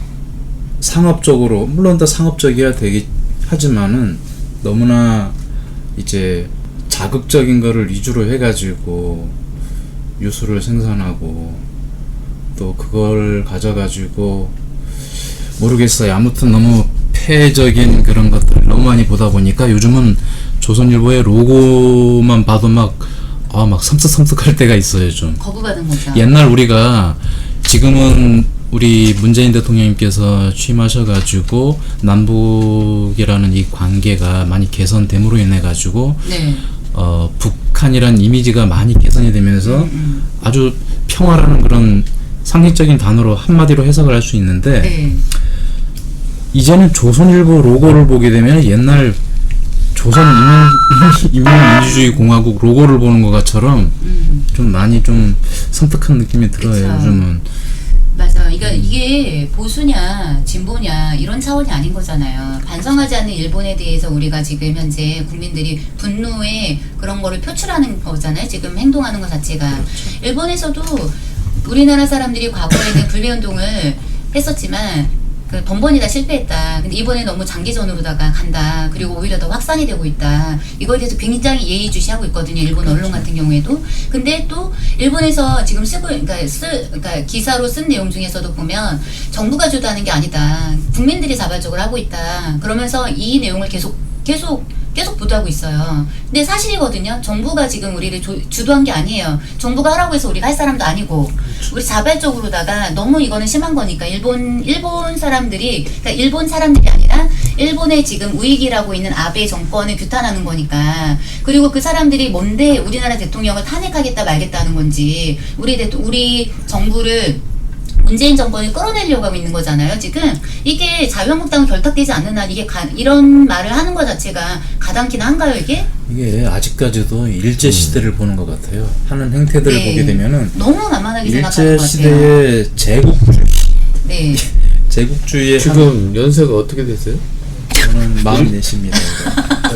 상업적으로, 물론 더 상업적이어야 되긴 하지만은 너무나 이제 자극적인 거를 위주로 해가지고 뉴스를 생산하고 또 그걸 가져가지고 모르겠어요. 아무튼 너무 폐적인 그런 것들을 너무 많이 보다 보니까 요즘은 조선일보의 로고만 봐도 막 섬뜩섬뜩할 때가 있어요. 좀 거부받은 거죠. 옛날 우리가 지금은 우리 문재인 대통령님께서 취임하셔가지고 남북이라는 이 관계가 많이 개선됨으로 인해 가지고 네. 북한이란 이미지가 많이 개선이 되면서 아주 평화라는 그런 상징적인 단어로 한마디로 해석을 할 수 있는데 네. 이제는 조선일보 로고를 보게 되면 옛날 조선 인민민주주의 공화국 로고를 보는 것처럼 좀 많이 좀 섬뜩한 느낌이 들어요. 그쵸. 요즘은. 맞아. 그러니까 이게 보수냐 진보냐 이런 차원이 아닌 거잖아요. 반성하지 않는 일본에 대해서 우리가 지금 현재 국민들이 분노의 그런 거를 표출하는 거잖아요. 지금 행동하는 것 자체가. 그렇죠. 일본에서도 우리나라 사람들이 과거에는 불매운동을 했었지만 그 번번이 다 실패했다. 근데 이번에 너무 장기전으로다가 간다. 그리고 오히려 더 확산이 되고 있다. 이거에 대해서 굉장히 예의주시하고 있거든요. 일본 언론 같은 경우에도. 근데 또 일본에서 지금 그러니까 기사로 쓴 내용 중에서도 보면 정부가 주도하는 게 아니다. 국민들이 자발적으로 하고 있다. 그러면서 이 내용을 계속 보도하고 있어요. 근데 사실이거든요. 정부가 지금 우리를 주도한 게 아니에요. 정부가 하라고 해서 우리가 할 사람도 아니고 우리 자발적으로다가 너무 이거는 심한 거니까 일본 사람들이 그러니까 일본 사람들이 아니라 일본의 지금 우익이라고 있는 아베 정권을 규탄하는 거니까 그리고 그 사람들이 뭔데 우리나라 대통령을 탄핵하겠다 말겠다는 건지 우리 정부를 문재인 정권을 끌어내려고 하고 있는 거잖아요. 지금 이게 자유한국당은 결탁되지 않는 한 이게 이런 말을 하는 것 자체가 가당키나 한가요 이게? 이게 아직까지도 일제 시대를 보는 것 같아요. 하는 행태들을 네. 보게 되면은 너무 만만하게 생각하는 일제 것 같아요. 시대의 제국주의, 네. 제국주의의 지금 연세가 어떻게 됐어요? 저는 44입니다.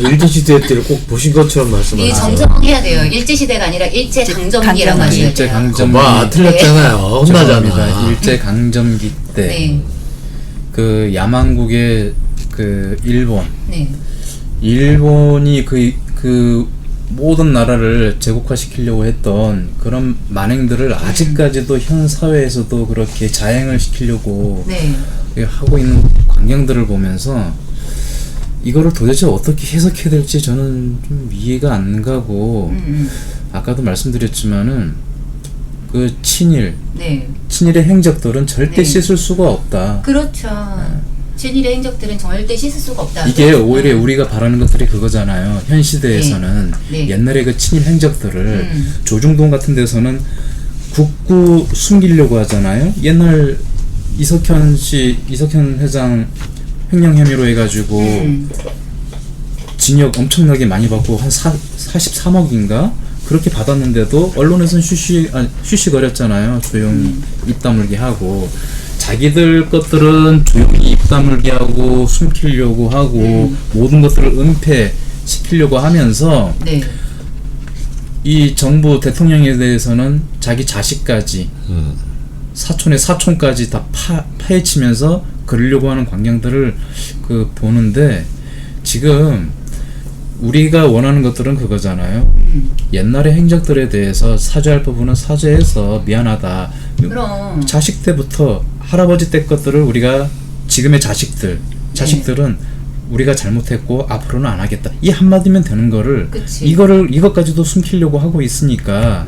일제시대 때를 꼭 보신 것처럼 이게 말씀하세요. 정정해야 돼요. 일제시대가 아니라 일제강점기라고 강점기. 하셔야 일제 돼요. 강점기. 봐, 틀렸잖아요. 혼나잖아. 죄송합니다. 일제 강점기 때 네. 그 야만국의 그 네. 일본이 그 모든 나라를 제국화시키려고 했던 그런 만행들을 아직까지도 현 사회에서도 그렇게 자행을 시키려고 네. 하고 있는 광경들을 보면서 이거를 도대체 어떻게 해석해야 될지 저는 좀 이해가 안 가고 아까도 말씀드렸지만은 그 친일의 행적들은 절대 네. 씻을 수가 없다. 그렇죠. 친일의 행적들은 절대 씻을 수가 없다. 이게 오히려 우리가 바라는 것들이 그거잖아요. 현 시대에서는 네. 옛날에 그 친일 행적들을 조중동 같은 데서는 굳고 숨기려고 하잖아요. 옛날 이석현 회장 횡령 혐의로 해가지고 징역 엄청나게 많이 받고 한 43억인가 그렇게 받았는데도 언론에서는 쉬쉬거렸잖아요. 조용히 입 다물게 하고 자기들 것들은 조용히 입 다물게 하고 숨기려고 하고 모든 것들을 은폐시키려고 하면서 네. 이 정부 대통령에 대해서는 자기 자식까지 사촌의 사촌까지 다 파헤치면서 그러려고 하는 광경들을 보는데 지금 우리가 원하는 것들은 그거잖아요. 옛날의 행적들에 대해서 사죄할 부분은 사죄해서 미안하다. 그럼. 자식 때부터 할아버지 때 것들을 우리가 지금의 자식들은 우리가 잘못했고 앞으로는 안 하겠다. 이 한마디면 되는 거를 그치. 이것까지도 숨기려고 하고 있으니까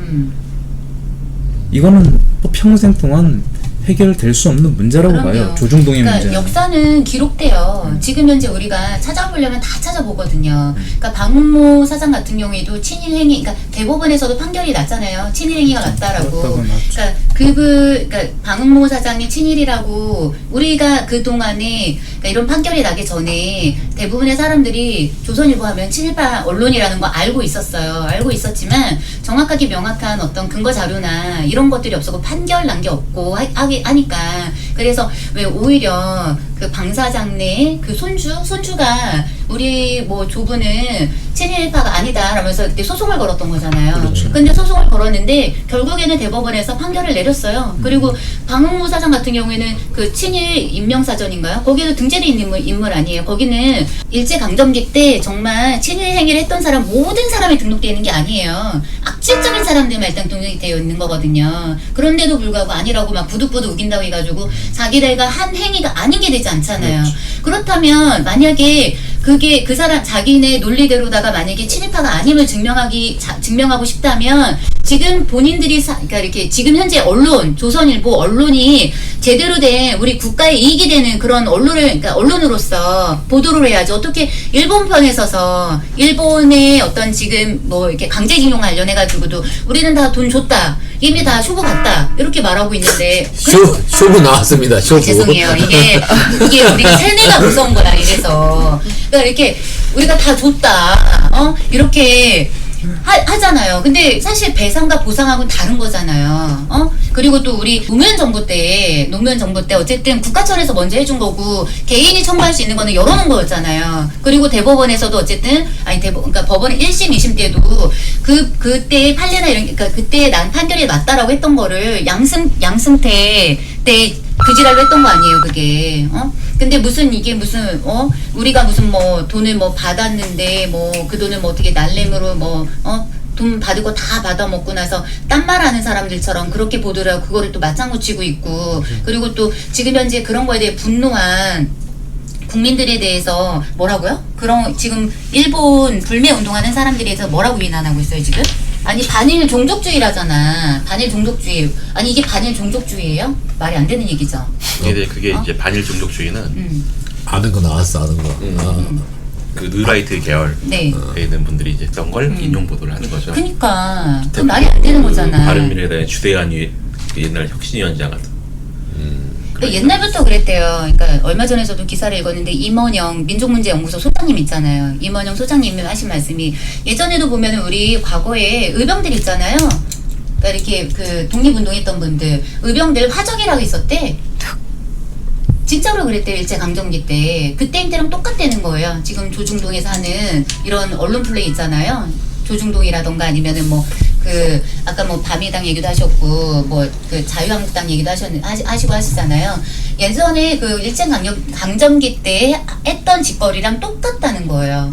이거는 뭐 평생 동안 해결될 수 없는 문제라고 그럼요. 봐요. 조중동의 그러니까 문제. 역사는 기록돼요. 지금 현재 우리가 찾아보려면 다 찾아보거든요. 그러니까 박문모 사장 같은 경우에도 친일행위, 그러니까 대법원에서도 판결이 났잖아요. 친일행위가 맞다라고. 그렇다고 났죠. 그러니까 박문모 사장이 친일이라고 우리가 그 동안에 그러니까 이런 판결이 나기 전에 대부분의 사람들이 조선일보 하면 친일파 언론이라는 거 알고 있었어요. 알고 있었지만 정확하게 명확한 어떤 근거 자료나 이런 것들이 없었고 판결 난 게 없고 하니까 그래서 왜 오히려 그 방사장내 그 손주가 우리 뭐 조부는 친일파가 아니다 라면서 그때 소송을 걸었던 거잖아요. 그렇죠. 근데 소송을 걸었는데 결국에는 대법원에서 판결을 내렸어요. 그리고 박문모 사장 같은 경우에는 그 친일 인명사전인가요? 거기도 등재돼 있는 인물 아니에요. 거기는 일제강점기 때 정말 친일 행위를 했던 사람 모든 사람이 등록되어 있는 게 아니에요. 악질적인 사람들만 일단 등록이 되어 있는 거거든요. 그런데도 불구하고 아니라고 막 부득부득 우긴다고 해가지고 자기네가 한 행위가 아닌 게 되지 않잖아요. 그렇다면 만약에 그게 그 사람 자기네 논리대로다가 만약에 친일파가 아님을 증명하고 싶다면 지금 본인들이 그러니까 이렇게 지금 현재 언론 조선일보 언론이 제대로 된 우리 국가의 이익이 되는 그런 그러니까 언론으로서 보도를 해야지. 어떻게 일본 편에 서서 일본의 어떤 지금 뭐 이렇게 강제징용 관련해가지고도 우리는 다 돈 줬다 이미 다 쇼부 갔다 이렇게 말하고 있는데 쇼부 나왔습니다. 쇼부. 죄송해요. 이게 우리 세뇌가 무서운 거야. 이래서 그러니까 이렇게 우리가 다 줬다 이렇게 하잖아요. 근데 사실 배상과 보상하고는 다른 거잖아요. 그리고 또 우리 노무현 정부 때 어쨌든 국가청에서 먼저 해준 거고 개인이 청구할 수 있는 거는 열어놓은 거였잖아요. 그리고 대법원에서도 어쨌든 그러니까 법원 1심, 2심 때도 그때 판례나 이런 그러니까 그때 난 판결이 맞다라고 했던 거를 양승태 때 그지랄로 했던 거 아니에요, 그게. 근데 이게 무슨 우리가 무슨 뭐 돈을 뭐 받았는데 뭐 그 돈을 뭐 어떻게 날래으로 돈 받을 거 다 받아먹고 나서 딴말하는 사람들처럼 그렇게 보도를 하고 그거를 또 맞장구 치고 있고 그리고 또 지금 현재 그런 거에 대해 분노한 국민들에 대해서 뭐라고요? 그런 지금 일본 불매 운동하는 사람들에 대해서 뭐라고 비난하고 있어요 지금? 아니 반일 종족주의라잖아. 반일 종족주의. 아니 이게 반일 종족주의예요? 말이 안 되는 얘기죠. 그게 이제 반일 종족주의는 아는 거 나왔어, 아는 거. 그 느라이트 계열에 네. 있는 분들이 이제 했던 걸 인용 보도를 하는 거죠. 그러니까 그 말이 안 되는 거잖아. 바른미래당의 주대한 옛날 혁신위원장 같은. 그러니까 옛날부터 그랬대요. 그러니까 얼마 전에서도 기사를 읽었는데 임원영 민족문제연구소 소장님 있잖아요. 임원영 소장님이 하신 말씀이 예전에도 보면은 우리 과거에 의병들 있잖아요. 그러니까 이렇게 그 독립운동했던 분들 의병들 화정이라고 있었대. 진짜로 그랬대요. 일제강점기 때. 그때랑 똑같다는 거예요. 지금 조중동에서 하는 이런 언론 플레이 있잖아요. 조중동이라던가 아니면은 뭐 그 아까 뭐 밤이당 얘기도 하셨고 뭐 그 자유한국당 얘기도 하시고 하시잖아요. 예전에 그 일제강점기 때 했던 짓거리랑 똑같다는 거예요.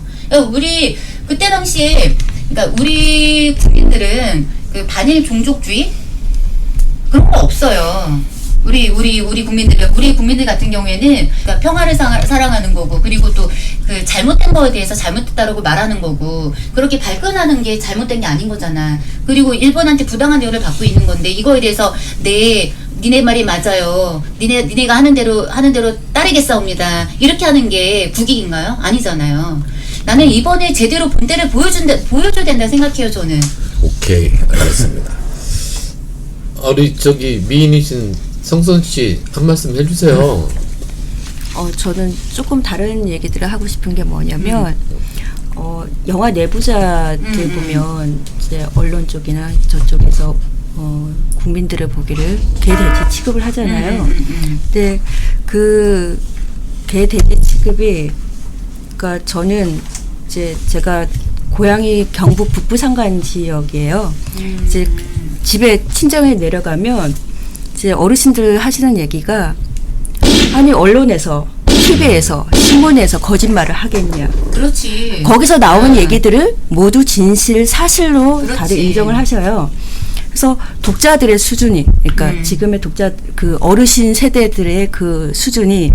우리 그때 당시에 그러니까 우리 국민들은 그 반일 종족주의 그런 거 없어요. 우리 국민들 같은 경우에는 그러니까 평화를 사랑하는 거고 그리고 또 그 잘못된 거에 대해서 잘못됐다라고 말하는 거고 그렇게 발끈하는 게 잘못된 게 아닌 거잖아. 그리고 일본한테 부당한 대우를 받고 있는 건데 이거에 대해서 니네 말이 맞아요. 니네가 하는 대로 따르겠사옵니다. 이렇게 하는 게 국익인가요? 아니잖아요. 나는 이번에 제대로 본때를 보여줘야 된다 생각해요. 저는. 오케이, 알겠습니다. 우리 미인이신 성선 씨 한 말씀 해주세요. 저는 조금 다른 얘기들을 하고 싶은 게 뭐냐면 영화 내부자들 보면 이제 언론 쪽이나 저쪽에서 국민들을 보기를 개돼지 취급을 하잖아요. 근데 그 개돼지 취급이 그러니까 저는 이제 제가 고향이 경북 북부 산간 지역이에요. 이제 집에 친정에 내려가면 이제 어르신들 하시는 얘기가 아니 언론에서 TV에서 신문에서 거짓말을 하겠냐. 그렇지. 거기서 나온 얘기들을 모두 진실 사실로 그렇지. 다들 인정을 하셔요. 그래서 독자들의 수준이 그러니까 지금의 독자 그 어르신 세대들의 그 수준이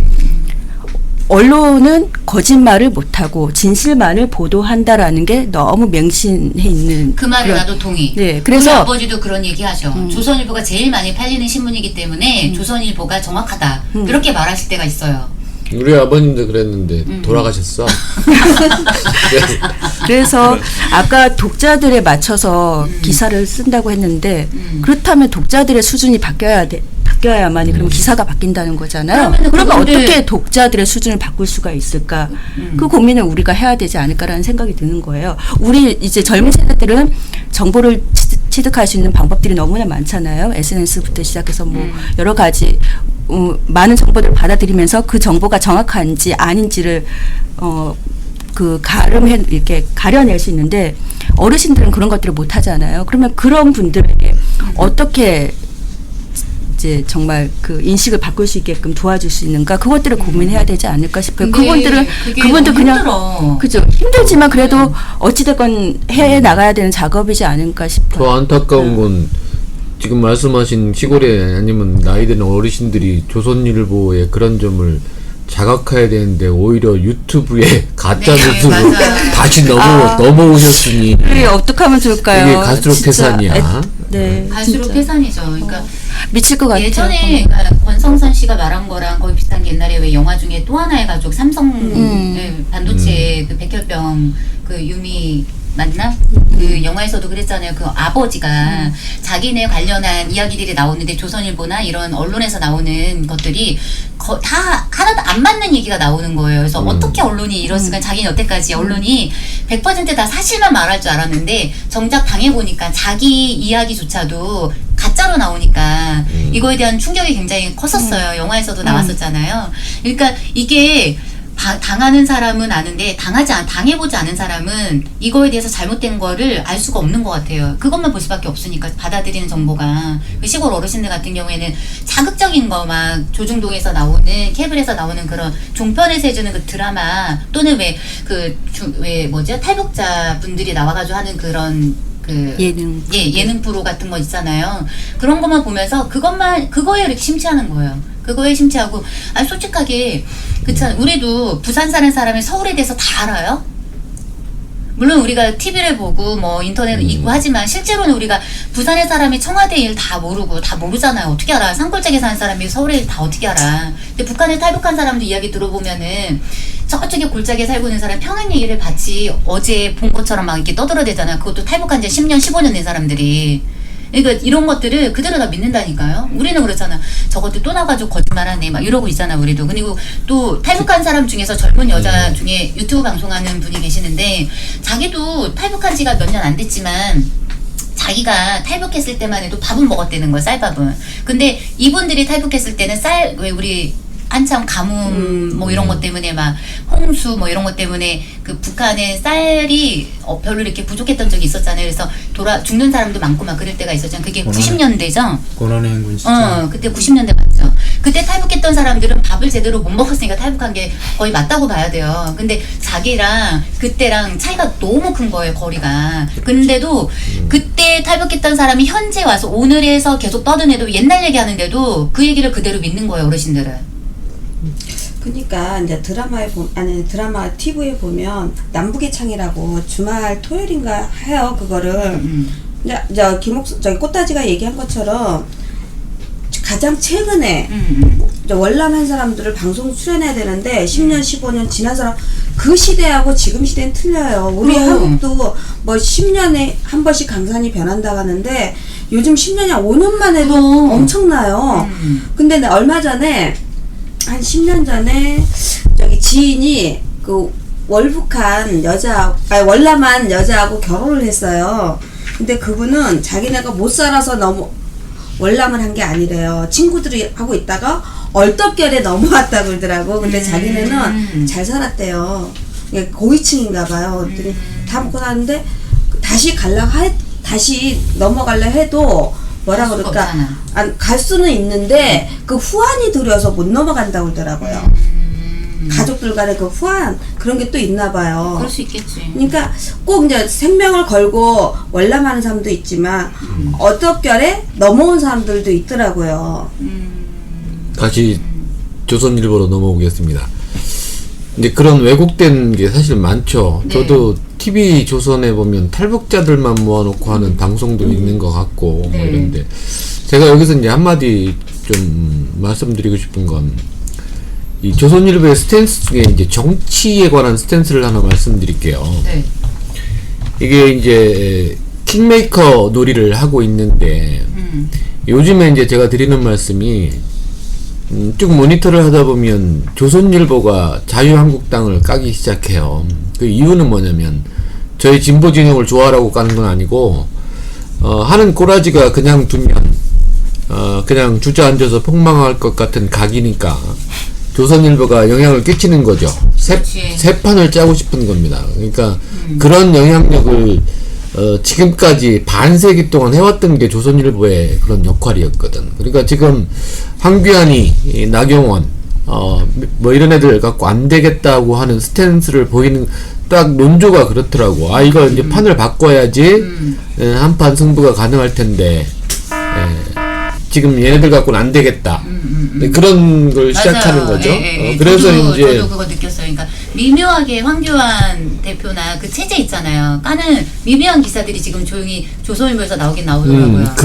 언론은 거짓말을 못하고 진실만을 보도한다라는 게 너무 맹신해 있는 그 말에 그런- 나도 동의. 네, 우리 그래서 아버지도 그런 얘기하죠. 조선일보가 제일 많이 팔리는 신문이기 때문에 조선일보가 정확하다. 그렇게 말하실 때가 있어요. 우리 아버님도 그랬는데 돌아가셨어. 그래서 아까 독자들에 맞춰서 기사를 쓴다고 했는데 그렇다면 독자들의 수준이 바뀌어야만이 그럼 기사가 바뀐다는 거잖아요. 그러면은 그러면 그분들- 어떻게 독자들의 수준을 바꿀 수가 있을까? 그 고민을 우리가 해야 되지 않을까라는 생각이 드는 거예요. 우리 이제 젊은 세대들은 정보를 취득할 수 있는 방법들이 너무나 많잖아요. SNS부터 시작해서 뭐 여러 가지 많은 정보들을 받아들이면서 그 정보가 정확한지 아닌지를 이렇게 가려낼 수 있는데 어르신들은 그런 것들을 못 하잖아요. 그러면 그런 분들에게 어떻게 이제 정말 그 인식을 바꿀 수 있게끔 도와줄 수 있는가 그것들을 고민해야 되지 않을까 싶어요. 근데 그분들 너무 그냥 힘들어. 그죠 힘들지만 그래도 어찌됐건 해 나가야 되는 작업이지 않을까 싶어요. 더 안타까운 건 지금 말씀하신 시골에 아니면 나이 드는 어르신들이 조선일보의 그런 점을 자각해야 되는데 오히려 유튜브에 가짜 네, 뉴스로 맞아요. 다시 넘어오셨으니 그게 어떻게 하면 좋을까요? 이게 갈수록 진짜 태산이야. 네, 갈수록 진짜. 태산이죠. 그러니까 미칠 것 같아요. 예전에 권성선 씨가 말한 거랑 거의 비슷한 게 옛날에 왜 영화 중에 또 하나의 가족 삼성 반도체 그 백혈병 그 유미 맞나? 그 영화에서도 그랬잖아요. 그 아버지가 자기네 관련한 이야기들이 나오는데 조선일보나 이런 언론에서 나오는 것들이 다 하나도 안 맞는 얘기가 나오는 거예요. 그래서 어떻게 언론이 이럴수가 자기는 여태까지 언론이 100% 다 사실만 말할 줄 알았는데 정작 당해보니까 자기 이야기조차도 가짜로 나오니까 이거에 대한 충격이 굉장히 컸었어요. 영화에서도 나왔었잖아요. 그러니까 이게 당하는 사람은 아는데 당해보지 않은 사람은 이거에 대해서 잘못된 거를 알 수가 없는 것 같아요. 그것만 볼 수밖에 없으니까 받아들이는 정보가. 그 시골 어르신들 같은 경우에는 자극적인 거 막 조중동에서 나오는 케이블에서 나오는 그런 종편에서 해주는 그 드라마 또는 탈북자 분들이 나와가지고 하는 그런 예능 프로 같은 거 있잖아요. 그런 것만 보면서 그거에 이렇게 심취하는 거예요. 그거에 심취하고 솔직하게 그렇잖아요. 우리도 부산 사는 사람이 서울에 대해서 다 알아요? 물론 우리가 TV를 보고 뭐 인터넷 있고 하지만 실제로는 우리가 부산의 사람이 청와대 일 다 모르고 다 모르잖아요. 어떻게 알아? 산골짜기 사는 사람이 서울의 일 다 어떻게 알아? 근데 북한에 탈북한 사람들 이야기 들어보면은 저쪽에 골짜기에 살고 있는 사람 평양 얘기를 같이 어제 본 것처럼 막 이렇게 떠들어대잖아요. 그것도 탈북한 지 10년, 15년 된 사람들이. 그러니까 이런 것들을 그대로 다 믿는다니까요. 우리는 그렇잖아. 저것도 또 나가지고 거짓말하네 막 이러고 있잖아 우리도. 그리고 또 탈북한 사람 중에서 젊은 여자 중에 유튜브 방송하는 분이 계시는데 자기도 탈북한 지가 몇 년 안 됐지만 자기가 탈북했을 때만 해도 밥은 먹었다는 거야. 쌀밥은. 근데 이분들이 탈북했을 때는 왜 우리 한참 가뭄 뭐 이런 것 때문에 막 홍수 뭐 이런 것 때문에 그 북한에 쌀이 별로 이렇게 부족했던 적이 있었잖아요. 그래서 죽는 사람도 많고 막 그럴 때가 있었잖아요. 그게 90년대죠. 고난의 행군 진짜. 그때 90년대 맞죠. 그때 탈북했던 사람들은 밥을 제대로 못 먹었으니까 탈북한 게 거의 맞다고 봐야 돼요. 근데 자기랑 그때랑 차이가 너무 큰 거예요, 거리가. 근데도 그때 탈북했던 사람이 현재 와서 오늘에서 계속 떠드네도 옛날 얘기하는데도 그 얘기를 그대로 믿는 거예요, 어르신들은. 그러니까 이제 드라마 TV에 보면 남북의 창이라고 주말 토요일인가 해요 그거를. 이제 꽃다지가 얘기한 것처럼 가장 최근에 월남한 사람들을 방송 출연해야 되는데 10년, 15년 지난 사람 그 시대하고 지금 시대는 틀려요. 우리 한국도 뭐 10년에 한 번씩 강산이 변한다고 하는데 요즘 10년이 5년만 해도 엄청나요. 근데 얼마 전에 한 10년 전에 저기 지인이 그 월북한 월남한 여자하고 결혼을 했어요. 근데 그분은 자기네가 못 살아서 너무 월남을 한 게 아니래요. 친구들이 하고 있다가 얼떨결에 넘어왔다고 그러더라고. 근데 자기네는 잘 살았대요. 고위층인가 봐요. 그랬더니 다 먹고 사는데 다시 넘어가려 해도 뭐라 그럴까? 갈 수는 있는데 그 후환이 두려워서 못 넘어간다고 그러더라고요. 가족들 간의 그 후환 그런 게 또 있나 봐요. 그럴 수 있겠지. 그러니까 꼭 이제 생명을 걸고 월남하는 사람도 있지만 어떻결에 넘어온 사람들도 있더라고요. 다시 조선일보로 넘어오겠습니다. 이제 그런 왜곡된 게 사실 많죠. 네. 저도 TV 조선에 보면 탈북자들만 모아놓고 하는 방송도 있는 것 같고 뭐 네. 이런데 제가 여기서 이제 한마디 좀 말씀드리고 싶은 건 이 조선일보의 스탠스 중에 이제 정치에 관한 스탠스를 하나 말씀드릴게요. 네. 이게 이제 킹메이커 놀이를 하고 있는데 요즘에 이제 제가 드리는 말씀이 쭉 모니터를 하다 보면 조선일보가 자유한국당을 까기 시작해요. 그 이유는 뭐냐면 저희 진보 진영을 좋아하라고 까는 건 아니고 하는 꼬라지가 그냥 두면 그냥 주저앉아서 폭망할 것 같은 각이니까 조선일보가 영향을 끼치는 거죠. 새 판을 짜고 싶은 겁니다. 그러니까 그런 영향력을 지금까지 반세기 동안 해왔던 게 조선일보의 그런 역할이었거든. 그러니까 지금 황교안이 나경원 뭐 이런 애들 갖고 안 되겠다고 하는 스탠스를 보이는 딱 논조가 그렇더라고. 아 이거 이제 판을 바꿔야지 한판 승부가 가능할 텐데 지금 얘네들 갖고는 안 되겠다. 그런 걸 시작하는 거죠. 그래서 이제 저도 그거 느꼈어요. 그러니까 미묘하게 황교안 대표나 그 체제 있잖아요. 까는 미묘한 기사들이 지금 조용히 조선일보에서 나오긴 나오더라고요.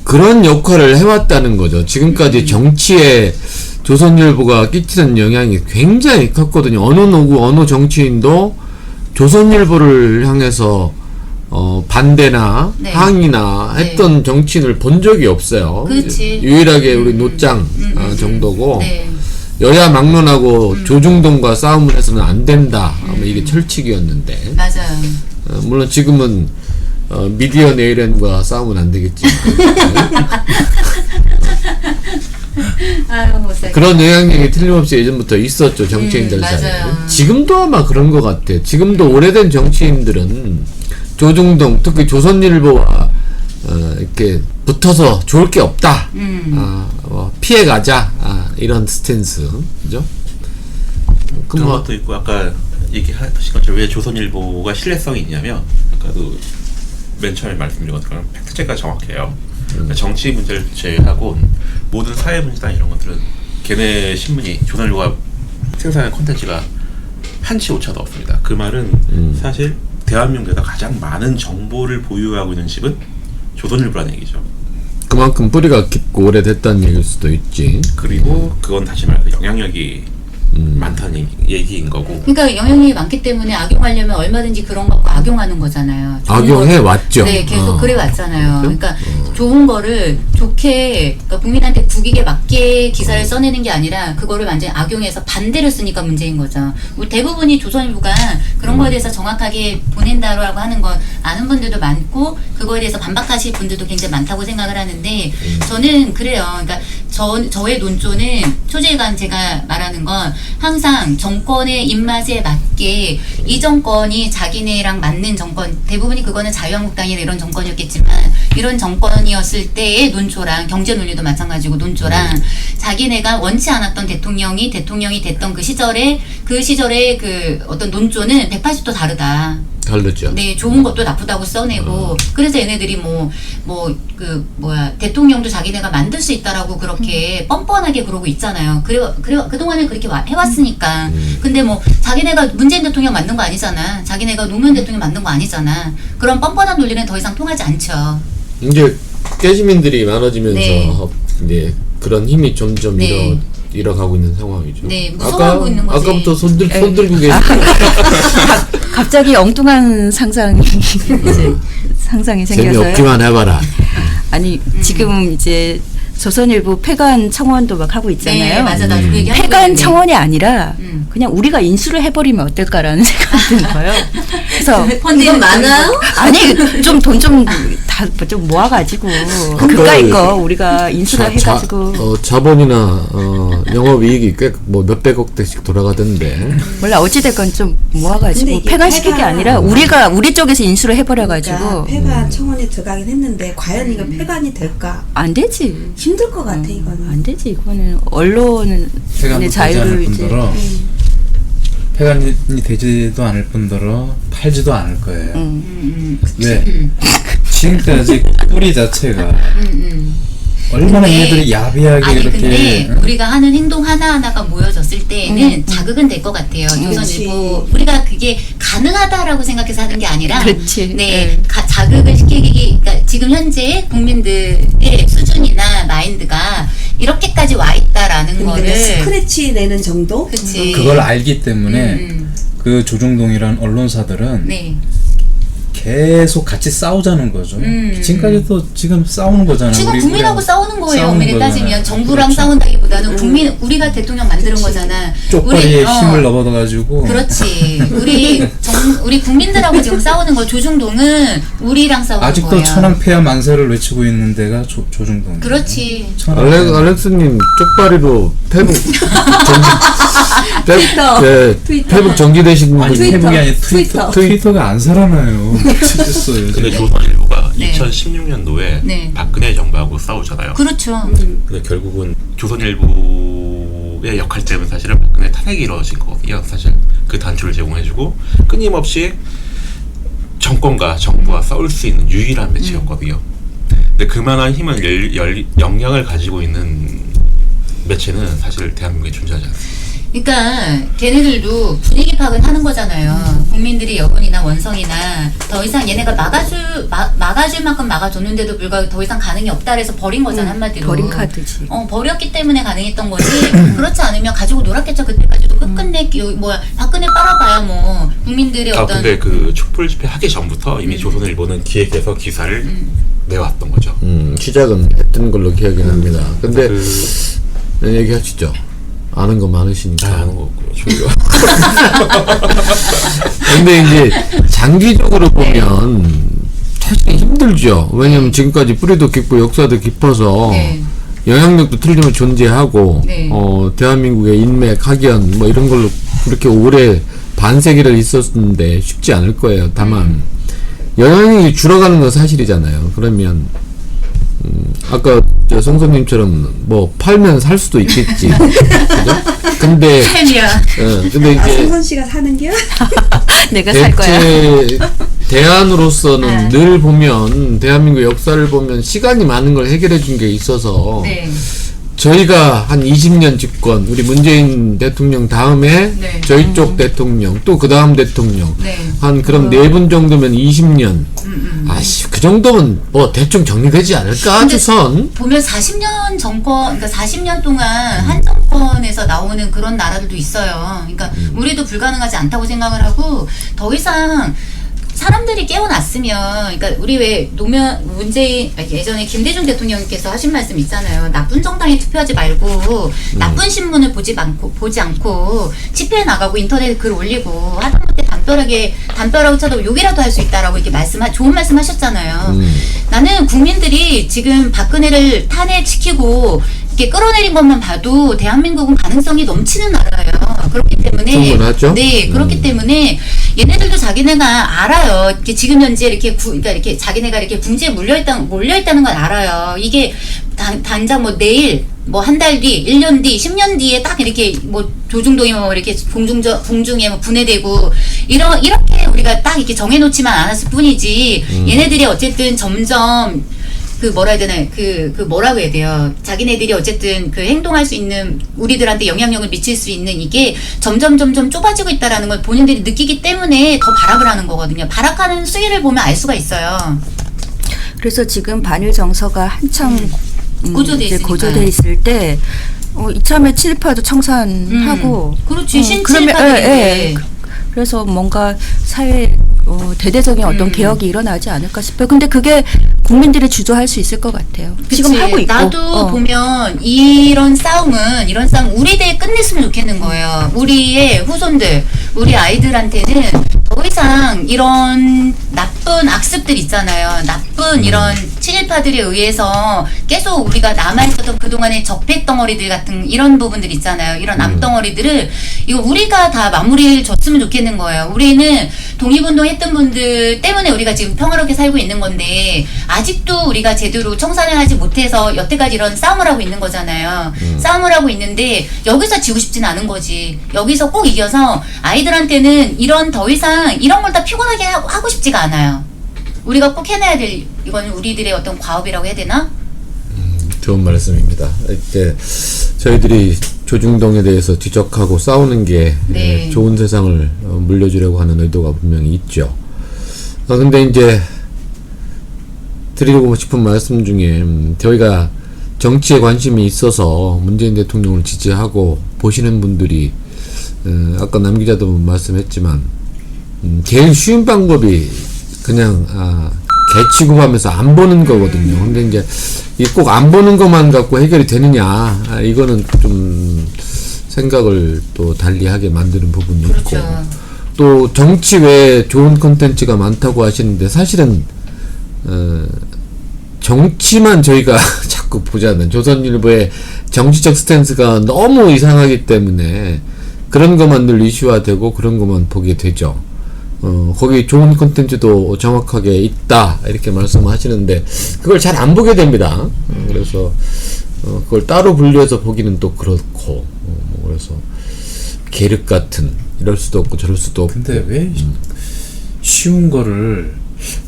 그런 역할을 해왔다는 거죠. 지금까지 정치에 조선일보가 끼치는 영향이 굉장히 컸거든요. 어느 누구 어느 정치인도 조선일보를 향해서 반대나 네. 항의나 했던 정치인을 본 적이 없어요. 그렇지. 유일하게 우리 노짱 정도고 네. 여야 막론하고 조중동과 싸움을 해서는 안 된다. 이게 철칙이었는데 맞아요. 물론 지금은 미디어 네일엔과 싸우면 안 되겠지. 아유, 못 살겠다. 그런 영향력이 틀림없이 예전부터 있었죠. 정치인들 사이에. 맞아요. 지금도 아마 그런 것 같아. 지금도 오래된 정치인들은 조중동 특히 조선일보와 이렇게 붙어서 좋을 게 없다. 피해가자. 이런 스탠스. 그죠? 그런 것도 있고 아까 얘기하신 것처럼 왜 조선일보가 신뢰성이 있냐면 아까도 맨 처음에 말씀드린 것처럼 팩트체크가 정확해요. 그러니까 정치 문제를 제외하고 모든 사회 문제나 이런 것들은 걔네 신문이 조선일보가 생산하는 콘텐츠가 한치 오차도 없습니다. 그 말은 사실 대한민국에서 가장 많은 정보를 보유하고 있는 집은 조선일보라는 얘기죠. 그만큼 뿌리가 깊고 오래됐다는 얘기일 수도 있지. 그리고 그건 다시 말해서 영향력이 많다는 얘기인 거고. 그러니까 영향력이 많기 때문에 악용하려면 얼마든지 그런 거 갖고 악용하는 거잖아요. 좋은 악용해 거를- 왔죠. 네, 계속 그래 왔잖아요. 그렇죠? 그러니까 좋은 거를 좋게 그러니까 국민한테 국익에 맞게 기사를 써내는 게 아니라 그거를 완전히 악용해서 반대로 쓰니까 문제인 거죠. 우리 대부분이 조선일보가 그런 거에 대해서 정확하게 보낸다라고 하는 건 아는 분들도 많고 그거에 대해서 반박하실 분들도 굉장히 많다고 생각을 하는데 저는 그래요. 그러니까 저의 논조는 초재간 제가 말하는 건 항상 정권의 입맛에 맞게 이 정권이 자기네랑 맞는 정권 대부분이 그거는 자유한국당이나 이런 정권이었겠지만 이런 정권이었을 때의 논조랑 경제 논리도 마찬가지고 논조랑 자기네가 원치 않았던 대통령이 됐던 그 시절에 그 어떤 논조는 180도 다르다. 다르죠. 네, 좋은 것도 나쁘다고 써내고 그래서 얘네들이 대통령도 자기네가 만들 수 있다라고 그렇게 뻔뻔하게 그러고 있잖아요. 그래 그동안은 그렇게 해왔으니까. 근데 뭐 자기네가 문재인 대통령 만든 거 아니잖아. 자기네가 노무현 대통령 만든 거 아니잖아. 그런 뻔뻔한 논리는 더 이상 통하지 않죠. 이제 깨시민들이 많아지면서 네. 이제 그런 힘이 점점 네. 잃어가고 있는 상황이죠. 네, 무서워하고 있는 거지. 아까부터 손 들고 계시죠. 갑자기 엉뚱한 상상이 상상이 생겨서요. 재미없기만 해봐라. 아니 지금 이제 조선일보 폐간 청원도 막 하고 있잖아요. 네, 맞아. 나도 그 얘기 하고 폐간 있는데. 청원이 아니라 그냥 우리가 인수를 해버리면 어떨까라는 생각이 드는 거예요. 그래서 펀딩 많아요? 아니 좀 돈 좀 좀 모아가지고 그까이 거 우리가 인수를 해가지고 자본이나 영업이익이 꽤 뭐 몇백억대씩 돌아가던데. 몰라 어찌됐건 좀 근데 모아가지고 이게 폐간시킬 게 아니라 우리 쪽에서 인수를 해버려가지고 그러니까 폐간 청원이 들어가긴 했는데 과연 이거 폐간이 될까? 안 되지. 힘들 것 같아 이거는. 안 되지. 이거는 언론의 폐간도 되지 자유를 않을 이제 뿐더러 폐간이 되지도 않을 뿐더러 팔지도 않을 거예요. 왜? 지금까지 뿌리 자체가 얼마나 근데- 얘네들이 야비하게 아니 이렇게 근데 응? 우리가 하는 행동 하나하나가 모여졌을 때에는 자극은 될 것 같아요. 조선일보 우리가 그게 가능하다라고 생각해서 하는 게 아니라 그렇지. 네, 자극을 시키기 그러니까 지금 현재 국민들의 수준이나 마인드가 이렇게까지 와 있다라는 거를 스크래치 내는 정도? 그치. 그걸 알기 때문에 음. 그 조중동이란 언론사들은 네. 계속 같이 싸우자는 거죠. 지금까지도 지금 싸우는 거잖아요. 지금 우리- 국민하고 우리랑 싸우는 거예요. 싸우는 엄밀히 거잖아요. 따지면 정부랑 그렇죠. 싸운다기보다는 국민 우리가 대통령 만드는 거잖아. 쪽발이에 우리, 힘을 넣어가지고 그렇지. 우리 국민들하고 지금 싸우는 거 조중동은 우리랑 싸우는 아직도 거예요. 천황폐하 만세를 외치고 있는 데가 조중동. 그렇지. 알렉스님 쪽발이로 페북 페북 정지되신 아니 분이 페북이 아니라 트위터. 트위터가 안 살아나요. 미치겠어요. 근데 지금. 조선일보가 네. 2016년도에 네. 박근혜 정부하고 싸우잖아요. 그렇죠. 근데 결국은 조선일보의 역할 때문에 사실은 박근혜 탄핵이 이루어진 거거든요. 사실 그 단초를 제공해주고 끊임없이 정권과 정부와 싸울 수 있는 유일한 매체였거든요. 근데 그만한 힘을 영향을 가지고 있는 매체는 사실 대한민국에 존재하지 않습니다. 그러니까 걔네들도 분위기 파악은 하는 거잖아요. 국민들의 여론이나 원성이나 더 이상 얘네가 막아줄 만큼 막아줬는데도 불구하고 더 이상 가능이 없다 그래서 버린 거잖아 한마디로. 버린 카드지. 버렸기 때문에 가능했던 거지. 그렇지 않으면 가지고 놀았겠죠 그때까지도. 끝끝내 박근혜 빨아봐야 뭐 국민들의 어떤 근데 그 촛불 집회 하기 전부터 이미 조선일보는 기획해서 기사를 내왔던 거죠. 시작은 했던 걸로 기억이 납니다. 근데 얘기하시죠. 아는 거 많으시니까. 아는 거 없고요. 저희가. 근데 이제 장기적으로 보면 사실 힘들죠. 왜냐면 지금까지 뿌리도 깊고 역사도 깊어서 네. 영향력도 틀림없이 존재하고 네. 대한민국의 인맥, 학연 뭐 이런 걸로 그렇게 오래 반세기를 있었는데 쉽지 않을 거예요. 다만 영향력이 줄어가는 건 사실이잖아요. 그러면 아까 성선님처럼 뭐 팔면 살 수도 있겠지. 그죠? 근데 팬이야. 근데 이제 성선 씨가 사는 게? 내가 살 거야. 대안으로서는 늘 보면 대한민국 역사를 보면 시간이 많은 걸 해결해 준 게 있어서 네. 저희가 한 20년 집권 우리 문재인 대통령 다음에 네. 저희 쪽 대통령 또 그 다음 대통령 네. 한 그럼 4분 정도면 20년 아씨 그 정도면 뭐 대충 정리되지 않을까 근데 선 보면 40년 정권, 그러니까 40년 동안 한 정권에서 나오는 그런 나라들도 있어요. 그러니까 우리도 불가능하지 않다고 생각을 하고 더 이상 사람들이 깨어났으면, 그러니까 우리 왜 문재인 예전에 김대중 대통령께서 하신 말씀 있잖아요. 나쁜 정당에 투표하지 말고 나쁜 신문을 보지 않고 집회에 나가고 인터넷에 글 올리고 하다못해 담벼락을 쳐도 욕이라도 할 수 있다라고 이렇게 좋은 말씀하셨잖아요. 나는 국민들이 지금 박근혜를 탄핵시키고 이렇게 끌어내린 것만 봐도 대한민국은 가능성이 넘치는 나라예요. 그렇기 때문에 충분하죠? 네, 그렇기 때문에 얘네들도 자기네가 알아요. 이렇게 지금 현재 그러니까 이렇게 자기네가 이렇게 궁지에 몰려 있다는 건 알아요. 이게 당장 뭐 내일 뭐 한 달 뒤, 1년 뒤, 10년 뒤에 딱 이렇게 뭐 조중동이 뭐 이렇게 공중에 뭐 분해되고 이렇게 우리가 딱 이렇게 정해놓지만 않았을 뿐이지 얘네들이 어쨌든 점점 그 뭐라 해야 되나 그 뭐라고 해야 돼요. 자기네들이 어쨌든 그 행동할 수 있는 우리들한테 영향력을 미칠 수 있는 이게 점점 좁아지고 있다라는 걸 본인들이 느끼기 때문에 더 발악을 하는 거거든요. 발악하는 수위를 보면 알 수가 있어요. 그래서 지금 반일 정서가 한창 고조돼 이제 있으니까. 고조돼 있을 때 이참에 친일파도 청산하고 그렇지. 그러면 신친일파들인데. 그래서 뭔가 사회 대대적인 어떤 개혁이 일어나지 않을까 싶어요. 근데 그게 국민들이 주도할 수 있을 것 같아요. 그치. 지금 하고 있고. 나도 보면 이런 싸움 우리 대에 끝냈으면 좋겠는 거예요. 우리의 후손들, 우리 아이들한테는 더 이상 이런 나쁜 악습들 있잖아요. 나쁜 이런 친일파들에 의해서 계속 우리가 남아있었던 그동안의 적폐 덩어리들 같은 이런 부분들 있잖아요. 이런 암덩어리들을 이거 우리가 다 마무리를 줬으면 좋겠는 거예요. 우리는 독립운동 했던 분들 때문에 우리가 지금 평화롭게 살고 있는 건데 아직도 우리가 제대로 청산을 하지 못해서 여태까지 이런 싸움을 하고 있는 거잖아요. 싸움을 하고 있는데 여기서 지고 싶진 않은 거지. 여기서 꼭 이겨서 아이들한테는 더 이상 이런 걸 다 피곤하게 하고 싶지가 않아요. 우리가 꼭 해내야 될 이거는 우리들의 어떤 과업이라고 해야 되나? 좋은 말씀입니다. 이제 저희들이 조중동에 대해서 지적하고 싸우는 게 네. 좋은 세상을 물려주려고 하는 의도가 분명히 있죠. 근데 이제 드리고 싶은 말씀 중에 저희가 정치에 관심이 있어서 문재인 대통령을 지지하고 보시는 분들이 아까 남 기자도 말씀했지만 제일 쉬운 방법이 그냥 개취급하면서 안 보는 거거든요. 근데 이제 꼭 안 보는 것만 갖고 해결이 되느냐, 이거는 좀 생각을 또 달리하게 만드는 부분이 있고, 그렇죠. 또 정치 외에 좋은 콘텐츠가 많다고 하시는데 사실은 정치만 저희가 자꾸 보자는 조선일보의 정치적 스탠스가 너무 이상하기 때문에 그런 것만 늘 이슈화되고 그런 것만 보게 되죠. 거기 좋은 콘텐츠도 정확하게 있다 이렇게 말씀하시는데 그걸 잘 안 보게 됩니다. 그래서 그걸 따로 분류해서 보기는 또 그렇고, 그래서 계륵 같은 이럴 수도 없고 저럴 수도 없고. 근데 왜 쉬운 거를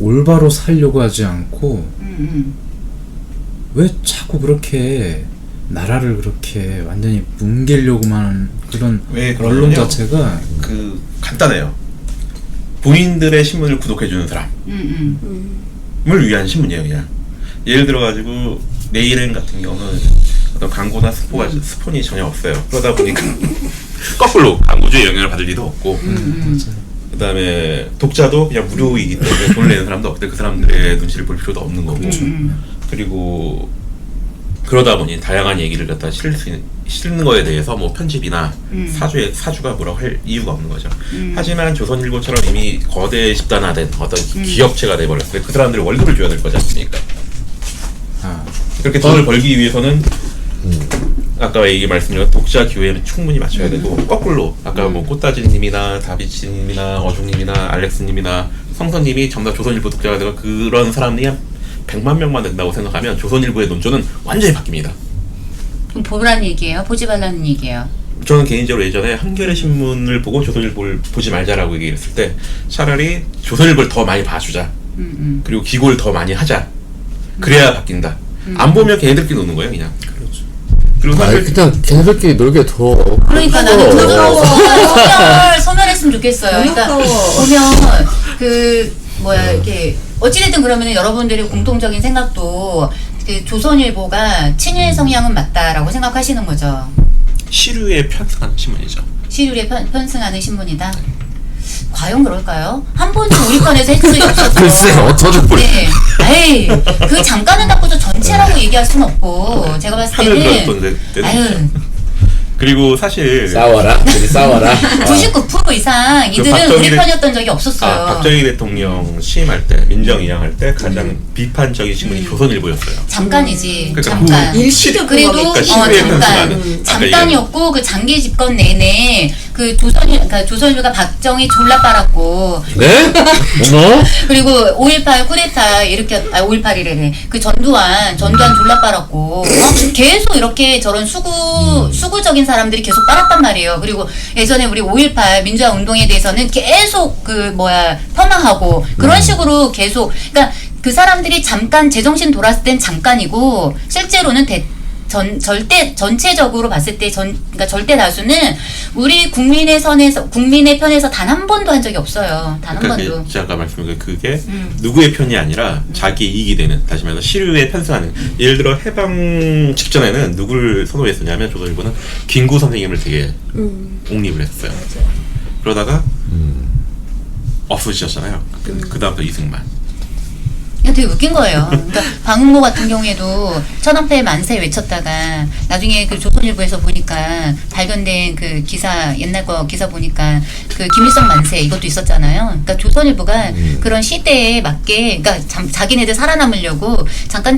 올바로 살려고 하지 않고 왜 자꾸 그렇게 나라를 그렇게 완전히 뭉개려고만 하는 그런 왜 언론 그러냐면요. 자체가 간단해요. 본인들의 신문을 구독해주는 사람을 위한 신문이에요. 그냥 예를 들어가지고 내일은 같은 경우는 어떤 광고나 스폰이 전혀 없어요. 그러다 보니까 거꾸로 광고주의 영향을 받을 리도 없고, 그 다음에 독자도 그냥 무료이기 때문에 돈을 내는 사람도 없기 때문에 그 사람들의 눈치를 볼 필요도 없는 거고, 그리고 그러다 보니 다양한 얘기를 갖다 실는 거에 대해서 뭐 편집이나 사주가 뭐라고 할 이유가 없는 거죠. 하지만 조선일보처럼 이미 거대 집단화된 어떤 기업체가 돼버렸어요. 그 사람들이 월급을 줘야 될 거지 않습니까? 그렇게 돈을 벌기 위해서는 아까 얘기 말씀드린 독자 기호에는 충분히 맞춰야 되고, 거꾸로 아까 뭐 꽃다지님이나 다비치님이나 어중님이나 알렉스님이나 성선님이 전부 다 조선일보 독자가 되고 그런 사람들이 한 100만 명만 된다고 생각하면 조선일보의 논조는 완전히 바뀝니다. 그럼 보라는 얘기예요? 보지 말라는 얘기예요? 저는 개인적으로 예전에 한겨레 신문을 보고 조선일보를 보지 말자라고 얘기했을 때 차라리 조선일보를 더 많이 봐주자. 그리고 기고를 더 많이 하자. 그래야 바뀐다. 안 보면 걔네들끼리 노는 거예요, 그냥. 그렇죠. 그리고 사실 그냥 걔네들끼리 놀게 둬. 그러니까 나는 부끄러워. 소멸했으면 좋겠어요. 그러니까 보면 이렇게 어찌됐든 그러면 여러분들의 공통적인 생각도 그 조선일보가 친일 성향은 맞다라고 생각하시는 거죠. 시류에 편승하는 신문이죠. 시류에 편승하는 신문이다. 과연 그럴까요? 한 번도 우리 편에서 해준 적이 없었어요. 글쎄요, 저도 네. 에이, 그 잠깐은 닦고서 전체라고 얘기할 수는 없고, 제가 봤을 하늘 때는 들었던 때는 아유, 그리고 사실 싸워라, 둘이 싸워라. 99% 이상 이들은 우리 편이었던 적이 없었어요. 박정희 대통령 취임할 때, 민정 이양할 때 가장 비판적인 신문이 조선일보였어요. 잠깐이지. 그러니까 잠깐. 일시적 그래도 그러니까 시류에 잠깐. 편승하는. 잠깐이었고 그 장기 집권 내내 그 조선일보가 박정희 졸라 빨았고 네? 어머? 그리고 5.18 쿠데타 이렇게 5.18이래네. 그 전두환 졸라 빨았고 계속 이렇게 저런 수구적인 사람들이 계속 빨았단 말이에요. 그리고 예전에 우리 5.18 민주화 운동에 대해서는 계속 폄하하고 그런 식으로 계속, 그러니까 그 사람들이 잠깐 제정신 돌았을 땐 잠깐이고 실제로는 전체적으로 봤을 때 그러니까 절대 다수는 우리 국민의 편에서 단 한 번도 한 적이 없어요. 단 한 번도. 제가 아까 말씀드린 그게 누구의 편이 아니라 자기 이익이 되는, 다시 말해서 시류에 편승하는. 예를 들어 해방 직전에는 누구를 선호했었냐면 조선일보는 김구 선생님을 되게 옹립을 했었어요. 그러다가 없어지셨잖아요. 그 다음부터 이승만. 되게 웃긴 거예요. 그러니까 방응모 같은 경우에도 천황폐 만세 외쳤다가 나중에 그 조선일보에서 보니까 발견된 그 기사, 옛날 거 기사 보니까 그 김일성 만세 이것도 있었잖아요. 그러니까 조선일보가 그런 시대에 맞게, 그러니까 자기네들 살아남으려고 잠깐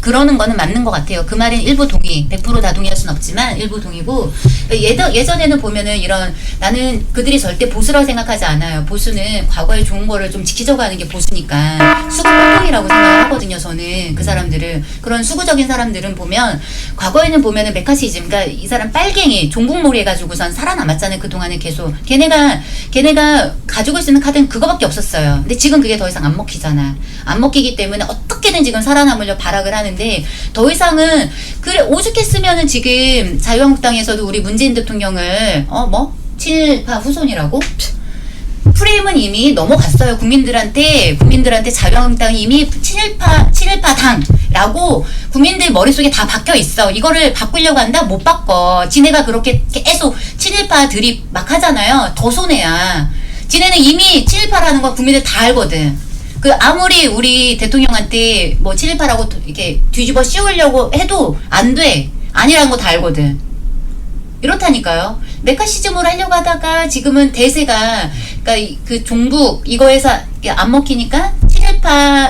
그러는 거는 맞는 것 같아요. 그 말은 일부 동의, 100% 다 동의할 수는 없지만 일부 동의고, 예전에는 보면은 이런, 나는 그들이 절대 보수라고 생각하지 않아요. 보수는 과거에 좋은 거를 좀 지키려고 하는 게 보수니까 수구폭동이라고 생각을 하거든요. 저는 그 사람들을, 그런 수구적인 사람들은 보면 과거에는 보면은 메카시즘, 그러니까 이 사람 빨갱이 종북몰이 해가지고선 살아남았잖아요. 그동안은 계속 걔네가 가지고 있는 카드는 그거밖에 없었어요. 근데 지금 그게 더 이상 안 먹히잖아. 안 먹히기 때문에 어떻게든 지금 살아남으려 발악을 하는 하는데 더 이상은 그래 오죽했으면은 지금 자유한국당에서도 우리 문재인 대통령을 친일파 후손이라고 프레임은 이미 넘어갔어요. 국민들한테 자유한국당이 이미 친일파 당이라고 국민들 머릿속에 다 박혀 있어. 이거를 바꾸려고 한다? 못 바꿔. 지네가 그렇게 계속 친일파들이 막 하잖아요. 더 손해야. 지네는 이미 친일파라는 거 국민들 다 알거든. 그 아무리 우리 대통령한테 뭐 친일파라고 이렇게 뒤집어 씌우려고 해도 안 돼. 아니라는 거 다 알거든. 이렇다니까요. 메카시즘으로 하려고 하다가 지금은 대세가 그러니까 그 종북 이거에서 안 먹히니까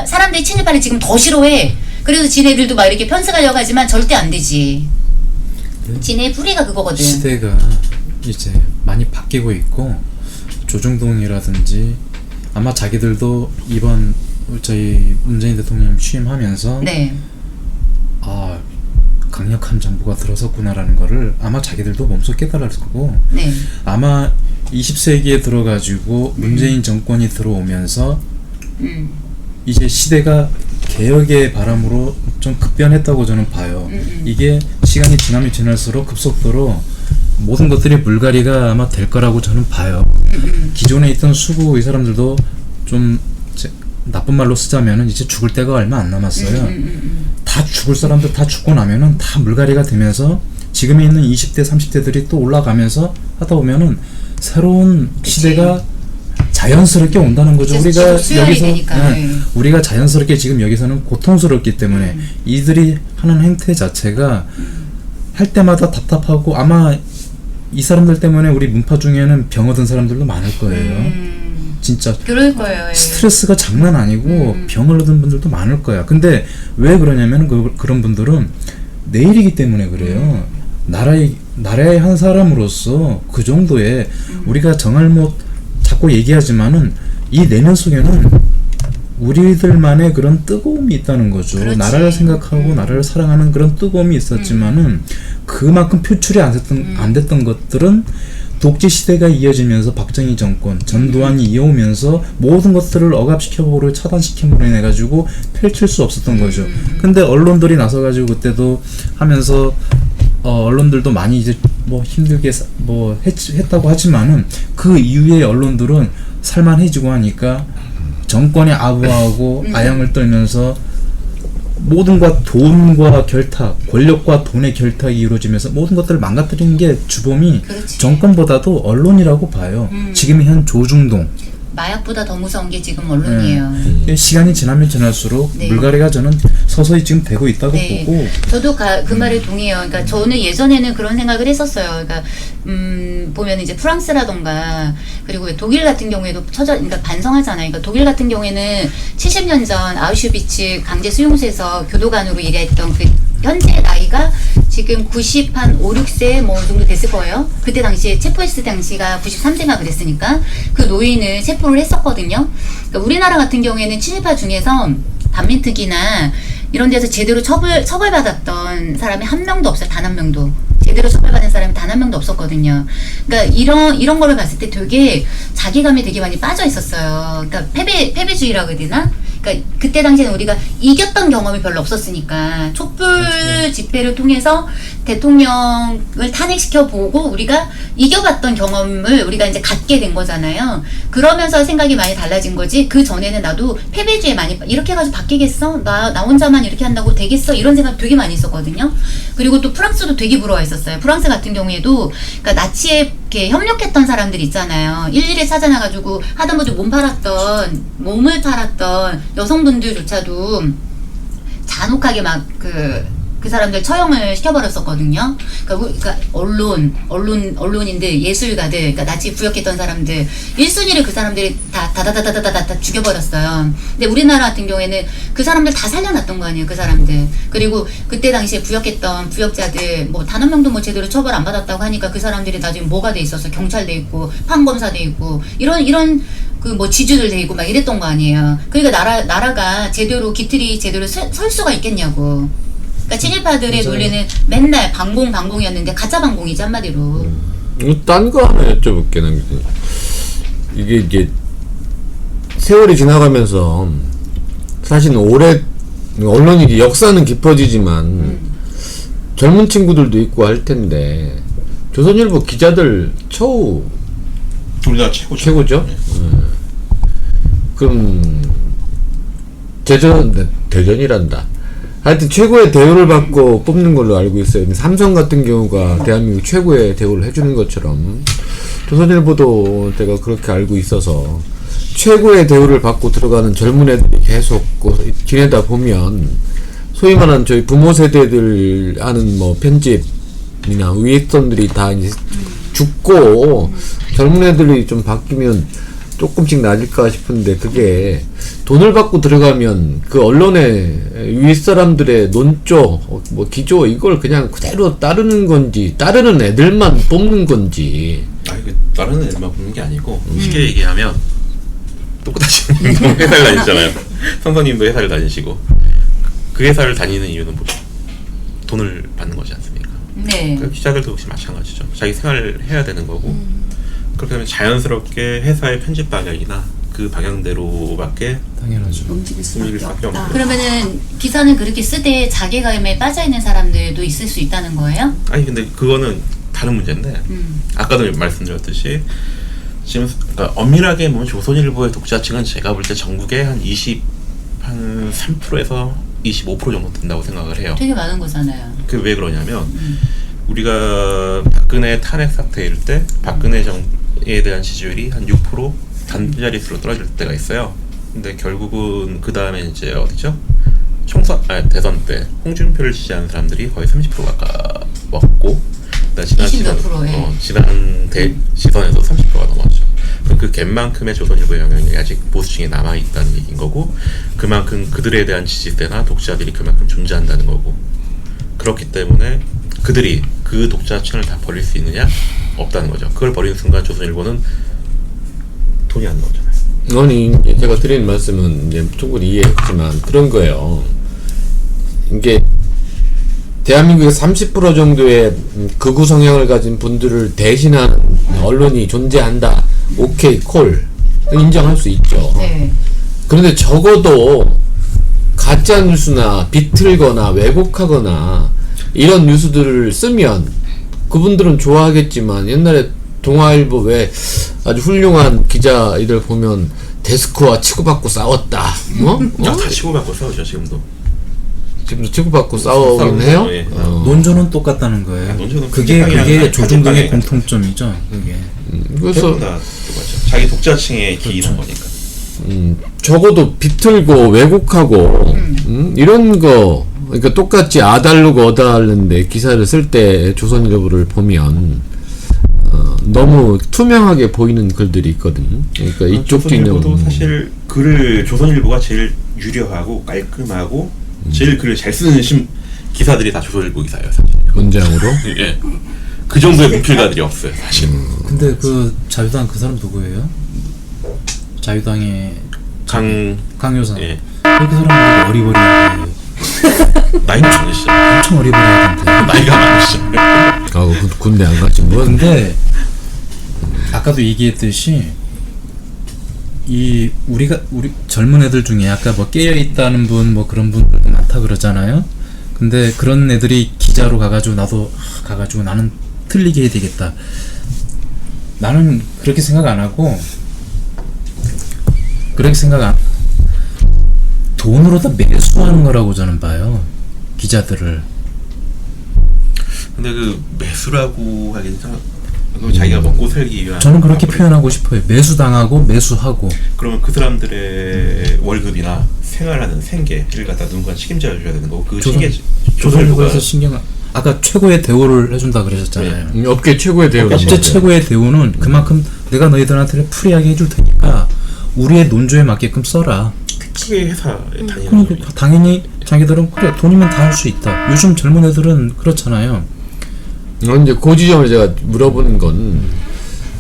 사람들이 친일파를 지금 더 싫어해. 그래서 지네들도 막 이렇게 편승하려고 하지만 절대 안 되지. 지네 뿌리가 그거거든. 시대가 이제 많이 바뀌고 있고 조중동이라든지 아마 자기들도 이번 저희 문재인 대통령 취임하면서 네. 강력한 정부가 들어섰구나라는 거를 아마 자기들도 몸소 깨달았을 거고 네. 아마 20세기에 들어가지고 문재인 정권이 들어오면서 이제 시대가 개혁의 바람으로 좀 급변했다고 저는 봐요. 이게 시간이 지나면 지날수록 급속도로 모든 것들이 물갈이가 아마 될 거라고 저는 봐요. 기존에 있던 수구 이 사람들도 좀 나쁜 말로 쓰자면은 이제 죽을 때가 얼마 안 남았어요. 다 죽을 사람들 다 죽고 나면은 다 물갈이가 되면서 지금에 있는 20대 30대들이 또 올라가면서 하다 보면은 새로운 시대가 자연스럽게 온다는 거죠. 우리가 여기서 우리가 자연스럽게 지금 여기서는 고통스럽기 때문에 이들이 하는 행태 자체가 할 때마다 답답하고 아마 이 사람들 때문에 우리 문파 중에는 병 얻은 사람들도 많을 거예요. 진짜 그럴 거예요. 스트레스가 장난 아니고 병을 얻은 분들도 많을 거야. 근데 왜 그러냐면 그런 분들은 내일이기 때문에 그래요. 나라의 한 사람으로서 그 정도의 우리가 정할못 자꾸 얘기하지만은 이 내면 속에는 우리들만의 그런 뜨거움이 있다는 거죠. 그렇지. 나라를 생각하고 나라를 사랑하는 그런 뜨거움이 있었지만은 그만큼 표출이 안 됐던 것들은 독재 시대가 이어지면서 박정희 정권, 전두환이 이어오면서 모든 것들을 억압시켜보고 차단시킴으로 인해 가지고 펼칠 수 없었던 거죠. 근데 언론들이 나서가지고 그때도 하면서 언론들도 많이 이제 뭐 힘들게 했다고 하지만은 그 이후에 언론들은 살만해지고 하니까 정권에 아부하고 아양을 떨면서 모든 돈과 결탁, 권력과 돈의 결탁이 이루어지면서 모든 것들을 망가뜨리는 게 주범이 그렇지. 정권보다도 언론이라고 봐요. 지금의 현 조중동. 마약보다 더 무서운 게 지금 언론이에요. 시간이 지나면 지날수록 네. 물갈이가 저는 서서히 지금 되고 있다고 네. 보고. 저도 그 말에 동의해요. 그러니까 저는 예전에는 그런 생각을 했었어요. 그러니까 보면 이제 프랑스라던가 그리고 독일 같은 경우에도 그러니까 반성하잖아요. 그러니까 독일 같은 경우에는 70년 전 아우슈비츠 강제 수용소에서 교도관으로 일했던 그 현재 나이가 지금 5, 6세 뭐 정도 됐을 거예요. 그때 당시에 체포했을 당시가 93세가 그랬으니까 그 노인을 체포를 했었거든요. 그러니까 우리나라 같은 경우에는 친일파 중에서 반민특위나 이런 데서 제대로 처벌받았던 사람이 한 명도 없어요. 단 한 명도. 제대로 처벌받은 사람이 단 한 명도 없었거든요. 그러니까 이런 거를 봤을 때 되게 자기감이 되게 많이 빠져 있었어요. 그러니까 패배주의라고 해야 되나? 그러니까 그때 당시에는 우리가 이겼던 경험이 별로 없었으니까 촛불 집회를 통해서 대통령을 탄핵시켜 보고 우리가 이겨봤던 경험을 우리가 이제 갖게 된 거잖아요. 그러면서 생각이 많이 달라진 거지. 그 전에는 나도 패배주의에 많이 이렇게 해가지고 바뀌겠어? 나 혼자만 이렇게 한다고 되겠어? 이런 생각 되게 많이 있었거든요. 그리고 또 프랑스도 되게 부러워했었어요. 프랑스 같은 경우에도 그러니까 나치에 이렇게 협력했던 사람들 있잖아요. 일일이 찾아나가지고 하다못해 몸을 팔았던 여성분들조차도 잔혹하게 막 그 사람들 처형을 시켜버렸었거든요. 그러니까 언론인들, 예술가들, 그러니까 나치 부역했던 사람들 1순위를 그 사람들이 다 죽여버렸어요. 근데 우리나라 같은 경우에는 그 사람들 다 살려놨던 거 아니에요, 그 사람들. 그리고 그때 당시에 부역했던 부역자들 뭐 단 한 명도 뭐 제대로 처벌 안 받았다고 하니까 그 사람들이 나중에 뭐가 돼 있었어? 경찰 돼 있고 판검사 돼 있고 이런 그 뭐 지주들 돼 있고 막 이랬던 거 아니에요. 그러니까 나라가 제대로 기틀이 제대로 설 수가 있겠냐고. 그러니까 친일파들의 논리는 맨날 방공이었는데 가짜 방공이지 한마디로. 딴 거 하나 여쭤볼게. 이게 세월이 지나가면서 사실 언론이 이제 역사는 깊어지지만 젊은 친구들도 있고 할 텐데 조선일보 기자들 처우 우리나라 최고죠. 최고죠? 네. 그럼 대전이란다. 하여튼 최고의 대우를 받고 뽑는 걸로 알고 있어요. 삼성 같은 경우가 대한민국 최고의 대우를 해주는 것처럼 조선일보도 제가 그렇게 알고 있어서 최고의 대우를 받고 들어가는 젊은 애들이 계속 지내다 보면 소위 말하는 저희 부모 세대들 하는 뭐 편집이나 위액선들이 다 이제 죽고 젊은 애들이 좀 바뀌면 조금씩 나아질까 싶은데 그게 돈을 받고 들어가면 그 언론의 윗사람들의 논조, 뭐 기조 이걸 그냥 그대로 따르는 건지 따르는 애들만 뽑는 건지. 아니 다른 애들만 보는 게 아니고 쉽게 얘기하면 똑같이 회사를 다니잖아요. 선생님도 회사를 다니시고 그 회사를 다니는 이유는 뭐 돈을 받는 거지 않습니까? 네. 그 기자들도 역시 마찬가지죠. 자기 생활을 해야 되는 거고 그렇게 되면 자연스럽게 회사의 편집 방향이나 그 방향대로밖에 당연하죠. 움직일 수밖에 없는 거예요. 그러면은 기사는 그렇게 쓰되 자괴감에 빠져 있는 사람들도 있을 수 있다는 거예요? 아니 근데 그거는 다른 문제인데 아까도 말씀드렸듯이 지금 그러니까 엄밀하게 보면 조선일보의 독자층은 제가 볼 때 전국에 한 3%에서 25% 정도 된다고 생각을 해요. 되게 많은 거잖아요. 그 왜 그러냐면 우리가 박근혜 탄핵 사태일 때 박근혜 정에 대한 지지율이 한 6% 단자릿수로 떨어질 때가 있어요. 근데 결국은 그 다음에 이제 어디죠? 대선 때 홍준표를 지지하는 사람들이 거의 30% 가까웠고 지난 20 몇 프로에. 지난 시선에서 30%가 넘었죠. 그 갭만큼의 조선일보의 영향력이 아직 보수층에 남아있다는 얘기인 거고 그만큼 그들에 대한 지지세나 독자들이 그만큼 존재한다는 거고 그렇기 때문에 그들이 그 독자층을 다 버릴 수 있느냐? 없다는 거죠. 그걸 버리는 순간 조선일보는 돈이 안 나오잖아요. 아니 제가 드리는 말씀은 이제 충분히 이해했지만 그런 거예요. 이게 대한민국의 30% 정도의 극우 성향을 가진 분들을 대신하는 언론이 존재한다. 오케이 콜 인정할 수 있죠. 네. 그런데 적어도 가짜 뉴스나 비틀거나 왜곡하거나 이런 뉴스들을 쓰면 그분들은 좋아하겠지만 옛날에 동아일보 왜 아주 훌륭한 기자들 보면 데스크와 치고받고 싸웠다. 다 치고받고 싸우죠 지금도. 지금도 치고받고 싸우긴 해요. 예. 논조는 똑같다는 거예요. 논조는 그게 편집방향이 조중동의 편집방향이 공통점이죠. 그게. 그래서 대부분 다 똑같죠. 자기 독자층에 기인한 거니까. 적어도 비틀고 왜곡하고 이런 거 그러니까 똑같이 아다르고 어다르는데 기사를 쓸 때 조선일보를 보면 너무 투명하게 보이는 글들이 있거든. 그러니까 이쪽 조선일보도 사실 글을 조선일보가 제일 유려하고 깔끔하고 제일 글을 잘 쓰는 기사들이 다 조선일보 기사예요 사실. 문장으로. 예. 그 정도의 문필가들이 없어요 사실. 근데 그 자유당 그 사람 누구예요? 자유당의 강효상. 예. 그렇게 사람들이 어리버리하게 나이는 많으시죠. 엄청 어리버리하던데. 나이가 많으시죠. 군대 안 가신 분. 근데 아까도 얘기했듯이 우리 젊은 애들 중에 아까 뭐 깨어 있다는 분 뭐 그런 분들 많다 그러잖아요. 근데 그런 애들이 기자로 가가지고 나도 가가지고 나는 틀리게 해야 되겠다. 나는 그렇게 생각 안 하고 돈으로 다 매수하는 거라고 저는 봐요. 기자들을. 근데 그 매수라고 하기는 자기가 먹고 살기 위한. 저는 그렇게 표현하고 싶어요. 매수당하고 매수하고. 그러면 그 사람들의 월급이나 생활하는 생계를 갖다 누군가 책임져 줘야 되는 거고 그 조선일보에서 아까 최고의 대우를 해준다 그러셨잖아요. 업계 최고의 대우. 업체 최고의 대우는 그만큼 내가 너희들한테 프리하게 해줄 테니까 우리의 논조에 맞게끔 써라. 크게 회사에 다니는 그러니까 당연히 자기들은 그래 돈이면 다 할 수 있다. 요즘 젊은 애들은 그렇잖아요. 이제 그 지점을 제가 물어보는 건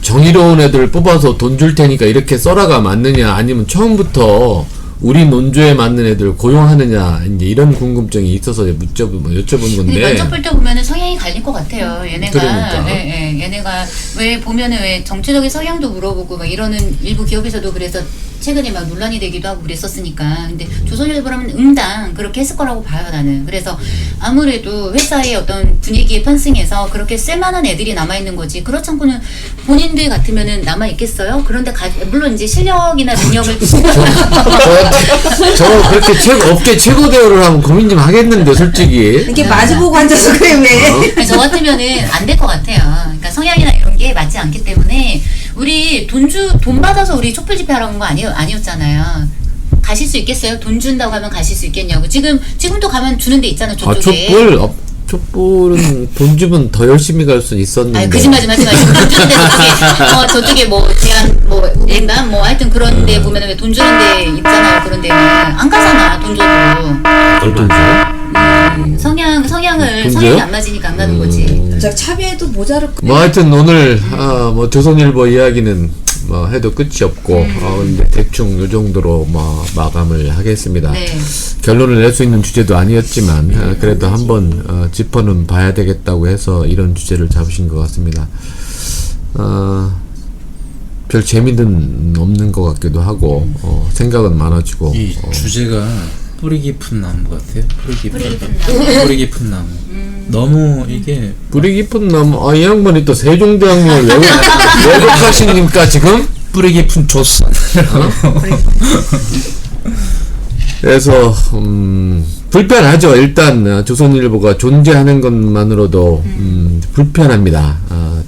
정의로운 애들을 뽑아서 돈 줄 테니까 이렇게 써라가 맞느냐 아니면 처음부터 우리 논조에 맞는 애들 고용하느냐 이제 이런 궁금증이 있어서 여쭤본 근데 건데. 면접 볼 때 보면은 성향이 갈릴 것 같아요. 얘네가 그러니까. 얘네가 왜 보면은 왜 정치적인 성향도 물어보고 막 이러는 일부 기업에서도 그래서 최근에 막 논란이 되기도 하고 그랬었으니까. 근데 조선일보라면 응당 그렇게 했을 거라고 봐요 나는. 그래서 아무래도 회사의 어떤 분위기에 편승해서 그렇게 쓸만한 애들이 남아 있는 거지. 그렇지 않고는 본인들 같으면은 남아 있겠어요? 그런데 물론 이제 실력이나 능력을 저 그렇게 업계 최고 대우를 하면 고민 좀 하겠는데 솔직히. 이렇게 마주보고 앉아서 그러네. 저 같으면은 안 될 것 같아요. 그러니까 성향이나 이런 게 맞지 않기 때문에 우리 돈 받아서 우리 촛불 집회 하러 온 거 아니었잖아요. 가실 수 있겠어요? 돈 준다고 하면 가실 수 있겠냐고. 지금도 가면 주는 데 있잖아 저쪽에. 촛불은 돈 주면 더 열심히 갈 수 있었는데. 아니 거짓말 좀 하지 마시고 돈 주는 데 저쪽에 뭐 대한 뭐 하여튼 그런 데 보면은 왜 돈 주는 데 있잖아요. 그런 데는 안 가잖아 돈 줘도. 돈 줘요? 성향이 안 맞으니까 안 가는 거지. 저 차비에도 모자를 뭐 하여튼 오늘 뭐 조선일보 이야기는 뭐 해도 끝이 없고 근데 대충 요 정도로 뭐 마감을 하겠습니다. 네. 결론을 낼 수 있는 주제도 아니었지만 그래도 한번 짚어는 봐야 되겠다고 해서 이런 주제를 잡으신 것 같습니다. 별 재미는 없는 것 같기도 하고 생각은 많아지고 이 주제가 뿌리 깊은 나무 같아요. 뿌리 깊은 나무. 너무 이게 뿌리 깊은 나무. 이 양반이 또 세종대왕님을 왜곡하십니까 지금? 뿌리 깊은 조선. 그래서 불편하죠. 일단 조선일보가 존재하는 것만으로도 불편합니다.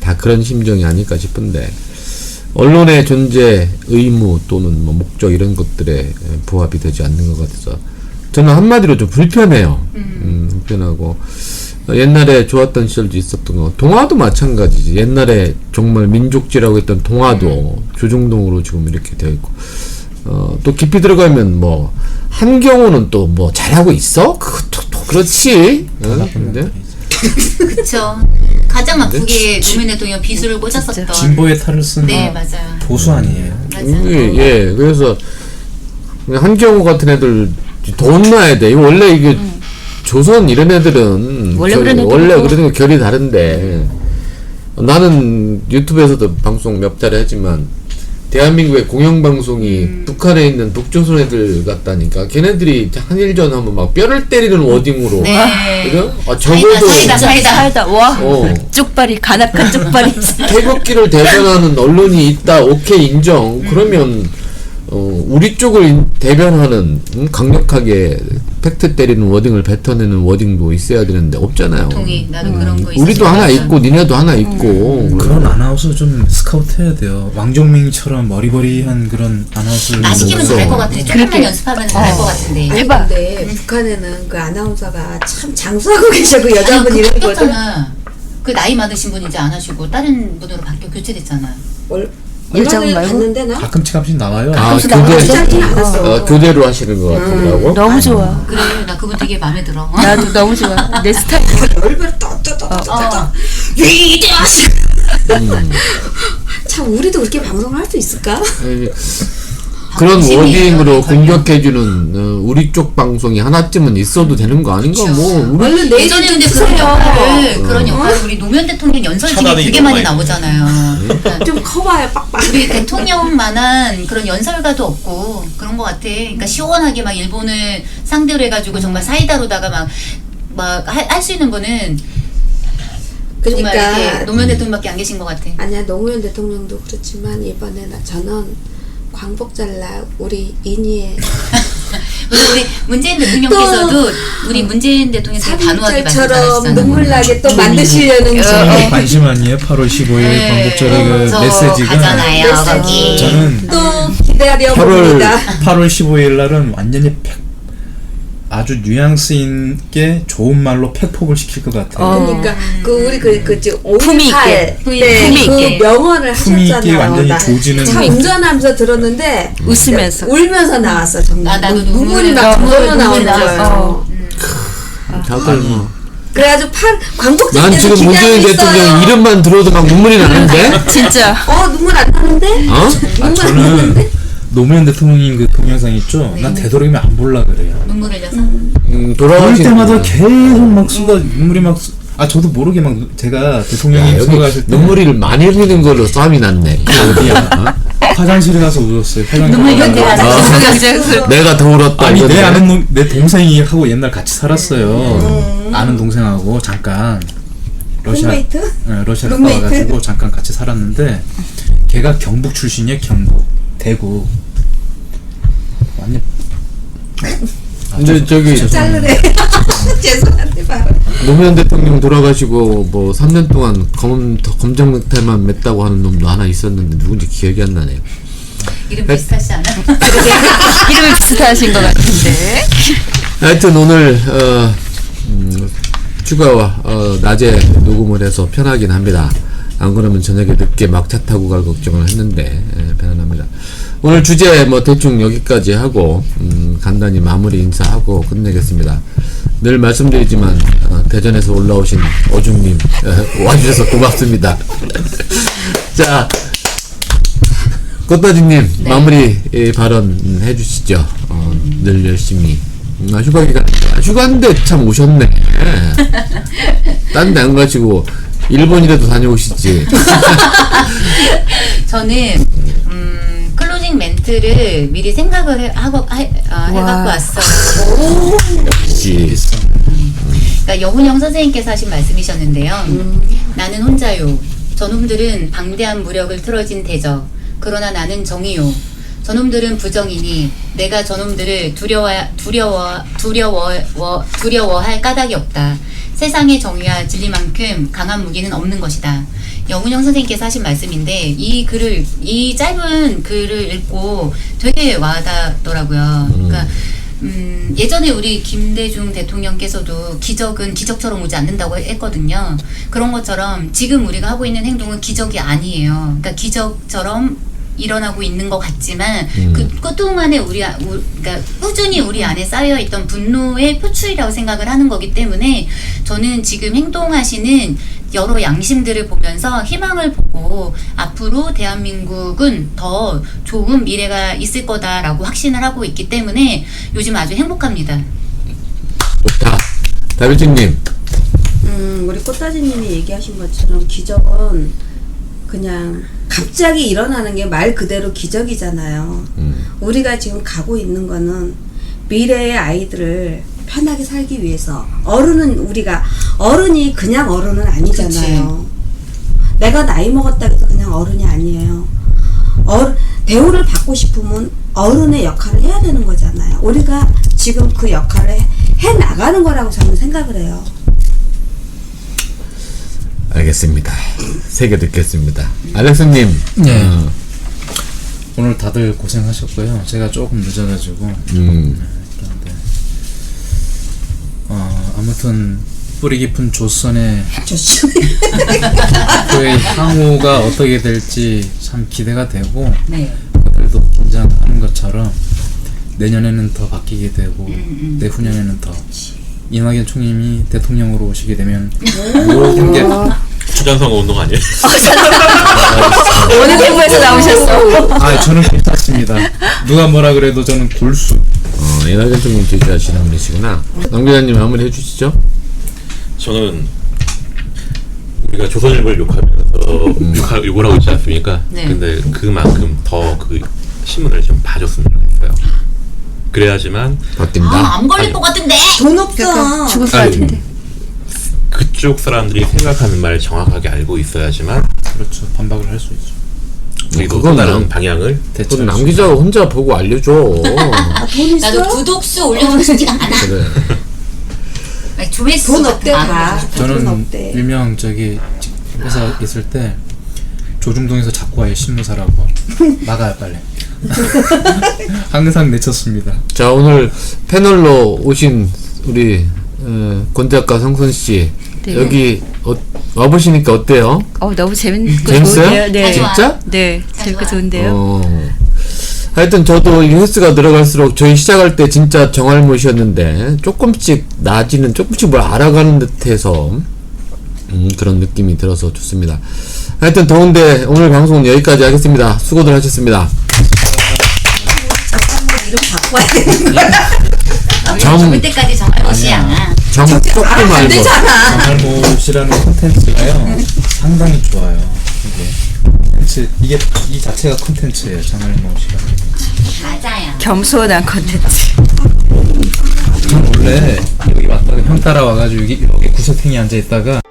다 그런 심정이 아닐까 싶은데 언론의 존재 의무 또는 뭐 목적 이런 것들에 부합이 되지 않는 것 같아서 저는 한마디로 좀 불편해요. 불편하고 옛날에 좋았던 시절도 있었던 거. 동화도 마찬가지지. 옛날에 정말 민족지라고 했던 동화도 조중동으로 지금 이렇게 되어 있고 또 깊이 들어가면 뭐 한경우는 또 뭐 잘하고 있어? 그것도 또 그렇지. 근데 그쵸. 가장 아프게 노무현 대통령 비수를 꽂았었던. 진보의 탈을 쓴 네 맞아요. 보수 아니에요. 맞아요. 예, 그래서 한경우 같은 애들 돈 놔야 돼. 이거 원래 이게 조선 이런 애들은 원래 그런 그런 결이 다른데 나는 유튜브에서도 방송 몇 달에 하지만 대한민국의 공영방송이 북한에 있는 북조선 애들 같다니까. 걔네들이 한일전 하면 막 뼈를 때리는 워딩으로. 네. 그죠? 적어도 살다 와 쪽발이 가나큰 쪽발이 태극기를 대변하는 언론이 있다. 오케이 인정. 그러면 우리 쪽을 대변하는 강력하게 팩트 때리는 워딩을 뱉어내는 워딩도 있어야 되는데 없잖아요. 동의. 나도 그런 거 있어. 우리도 하나 있고 니네도 하나 있고. 그런 아나운서 좀 스카우트 해야 돼요. 왕종민처럼 머리버리한 그런 아나운서를 아시기는 잘할 것 같은데 조금만 연습하면 잘할 것 같은데. 아니 근데 북한에는 그 아나운서가 참 장수하고 계셔. 그 여자분 이런 거죠. 바뀌었잖아. 그 나이 많으신 분 이제 안 하시고 다른 분으로 교체됐잖아. 여자분 얼마나 말고? 봤는데 나? 가끔씩 나와요. 짧진 않았어. 교대로 하시는 것 같더라고. 너무 좋아. 그래 나 그분 되게 마음에 들어. 나도 너무 좋아. 내 스타일. 얼굴 떠떠떠떠떠 위대하시. 참 우리도 그렇게 방송을 할 수 있을까? 그런 방심이에요, 워딩으로 방심이요. 공격해주는 우리 쪽 방송이 하나쯤은 있어도 되는 거 아닌가? 뭐 우리 얼른 내 예전에 근데 그런 역할을 우리 노무현 대통령 연설 중에 차단이 되게 너무 많이 많이 나오잖아요. 그러니까 좀 커봐요 빡빡. 우리 대통령만한 그런 연설가도 없고 그런 것 같아. 그러니까 시원하게 막 일본을 상대로 해가지고 정말 사이다로다가 막 할 수 있는 분은 정말 그러니까 이렇게 노무현 대통령밖에 안 계신 것 같아. 아니야 노무현 대통령도 그렇지만 이번에 저는 광복 잘라 우리 인이의 우리 문재인 대통령께서도 우리 문재인 대통령 되게 단호하게 말씀 삼일절처럼 잘하시잖아요. 눈물나게 또 만드시려는 관심 아니에요? 8월 15일 광복절의 그 저 메시지가 가잖아요 거기. 저는 또 기다려 봅니다. 8월 15일 날은 완전히 아주 뉘앙스 있게 좋은 말로 팩폭을 시킬 것 같아요. 그러니까 그 우리 품위 있게. 그 품위 있게. 명언을 품위 있게 하셨잖아요. 완전히 나 조지는 참 운전하면서 들었는데 웃으면서. 울면서 나왔어 정말. 나도 눈물이 막 저절로 나오는 거예요. 다들 뭐. 그래가지고 광복절 난 때도 지금 문재인 기다리고 대통령 있어요. 이름만 들어도 막 눈물이 나는데? 진짜. 눈물 안 나는데? 어? 눈물 안 저는 나는데? 노무현 대통령님 그 동영상 있죠? 난 되도록이면 안 볼라 그래요. 눈물 흘려서. 볼 돌아가신 때마다 계속 막 눈물이 막 저도 모르게 막 제가 대통령님 여기 선거하실 때 눈물을 많이 흘리는 걸로 싸움이 났네. 어디야? 화장실에 가서 울었어요. 눈물 화장실에 흘려서. 아, 내가 더 울었다. 아니 이건데. 내 아는 내 동생이 하고 옛날 같이 살았어요. 아는 동생하고 잠깐 룸메이트? 러시아 갔다 룸메이트? 와가지고 잠깐 같이 살았는데 걔가 경북 출신이에요. 경북 대구 완전 근데 저기 자르래. 죄송한데 바로. 노무현 대통령 돌아가시고 뭐 3년 동안 검정 넥타이만 맸다고 하는 놈도 하나 있었는데 누군지 기억이 안 나네요. 이름 비슷하지 않아? 이름이 비슷하신 것 같은데. 하여튼 오늘 휴가와 낮에 녹음을 해서 편하긴 합니다. 안 그러면 저녁에 늦게 막차 타고 갈 걱정을 했는데 편안합니다. 오늘 주제 뭐 대충 여기까지 하고 간단히 마무리 인사하고 끝내겠습니다. 늘 말씀드리지만 대전에서 올라오신 어중님 와주셔서 고맙습니다. 자, 꽃다지님 네. 마무리 발언 해주시죠. 늘 열심히 휴가 기간 휴가인데 참 오셨네. 딴 데 안 가시고 일본이라도 다녀오시지. 저는 클로징 멘트를 미리 생각을 해갖고 왔어요. 역시 그러니까 여훈영 선생님께서 하신 말씀이셨는데요. 나는 혼자요. 저놈들은 방대한 무력을 틀어진 대적. 그러나 나는 정의요. 저놈들은 부정이니 내가 저놈들을 두려워할 까닭이 없다. 세상의 정의와 진리만큼 강한 무기는 없는 것이다. 영훈영 선생님께서 하신 말씀인데 이 짧은 글을 읽고 되게 와닿더라고요. 그러니까 예전에 우리 김대중 대통령께서도 기적은 기적처럼 오지 않는다고 했거든요. 그런 것처럼 지금 우리가 하고 있는 행동은 기적이 아니에요. 그러니까 기적처럼 일어나고 있는 것 같지만 그동안에 그러니까 꾸준히 우리 안에 쌓여있던 분노의 표출이라고 생각을 하는 거기 때문에 저는 지금 행동하시는 여러 양심들을 보면서 희망을 보고 앞으로 대한민국은 더 좋은 미래가 있을 거다라고 확신을 하고 있기 때문에 요즘 아주 행복합니다. 좋다. 다비진님. 우리 꽃다지님이 얘기하신 것처럼 기적은 그냥 갑자기 일어나는 게 말 그대로 기적이잖아요. 우리가 지금 가고 있는 거는 미래의 아이들을 편하게 살기 위해서. 어른이 그냥 어른은 아니잖아요. 그치. 내가 나이 먹었다 해서 그냥 어른이 아니에요. 대우를 받고 싶으면 어른의 역할을 해야 되는 거잖아요. 우리가 지금 그 역할을 해 나가는 거라고 저는 생각을 해요. 알겠습니다. 새겨 듣겠습니다. 알렉스님. 네. 오늘 다들 고생하셨고요. 제가 조금 늦어가지고 그런데 아무튼 뿌리 깊은 조선의 그의 향후가 어떻게 될지 참 기대가 되고 네. 그들도 긴장하는 것처럼 내년에는 더 바뀌게 되고 내후년에는 더 이낙연 총님이 대통령으로 오시게 되면 모든 게 추전선거 운동 아니에요? 어느 대구에서 나오셨어? 저는 괜찮습니다. 누가 뭐라 그래도 저는 골수. 이낙연 총님 지지하시는 분이시구나. 남 기자님 마무리 해주시죠. 저는 우리가 조선일보를 욕하면서 욕을 하고 있지 않습니까? 네. 근데 그만큼 더 그 신문을 좀 봐줬으면 좋겠어요. 그래야지만 바뀐다. 안 걸릴 것 같은데. 돈 없어. 죽을 것 같은데. 그쪽 사람들이 생각하는 말을 정확하게 알고 있어야지만 그렇죠. 반박을 할 수 있죠. 우리도 그건 또 다른 남- 방향을 그건 남 기자가 혼자 보고 알려줘. 돈 있어? 나도 구독수 올려주고 싶지가 않아. 그래. 아니, 조회수 돈 없대 안 다. 올려주고 돈 저는 없대. 일명 저기 회사 있을 때 조중동에서 자꾸 와요. 신문사라고 나가요 빨리. 항상 내쳤습니다. 자, 오늘 패널로 오신 우리 권대학과 성선 씨. 네. 여기 와보시니까 어때요? 너무 재밌고 재밌어요? 좋은데요. 네. 진짜? 네, 재밌고 좋은데요. 하여튼 저도 이 횟수가 들어갈수록 저희 시작할 때 진짜 정알못이었는데 조금씩 나아지는, 조금씩 뭘 알아가는 듯해서 그런 느낌이 들어서 좋습니다. 하여튼 더운데 오늘 방송은 여기까지 하겠습니다. 수고들 하셨습니다. 좀 바꿔야 되는 거야. 정- 죽을 때까지 정말못이야. 정 조금 안 말고 되잖아. 정말못이라는 콘텐츠가요 상당히 좋아요. 이게 이 자체가 콘텐츠예요. 정말못이라는 게. 맞아요. 겸손한 컨텐츠. 전 원래 여기 왔다가 형 따라와가지고 여기 구석탱이 앉아 있다가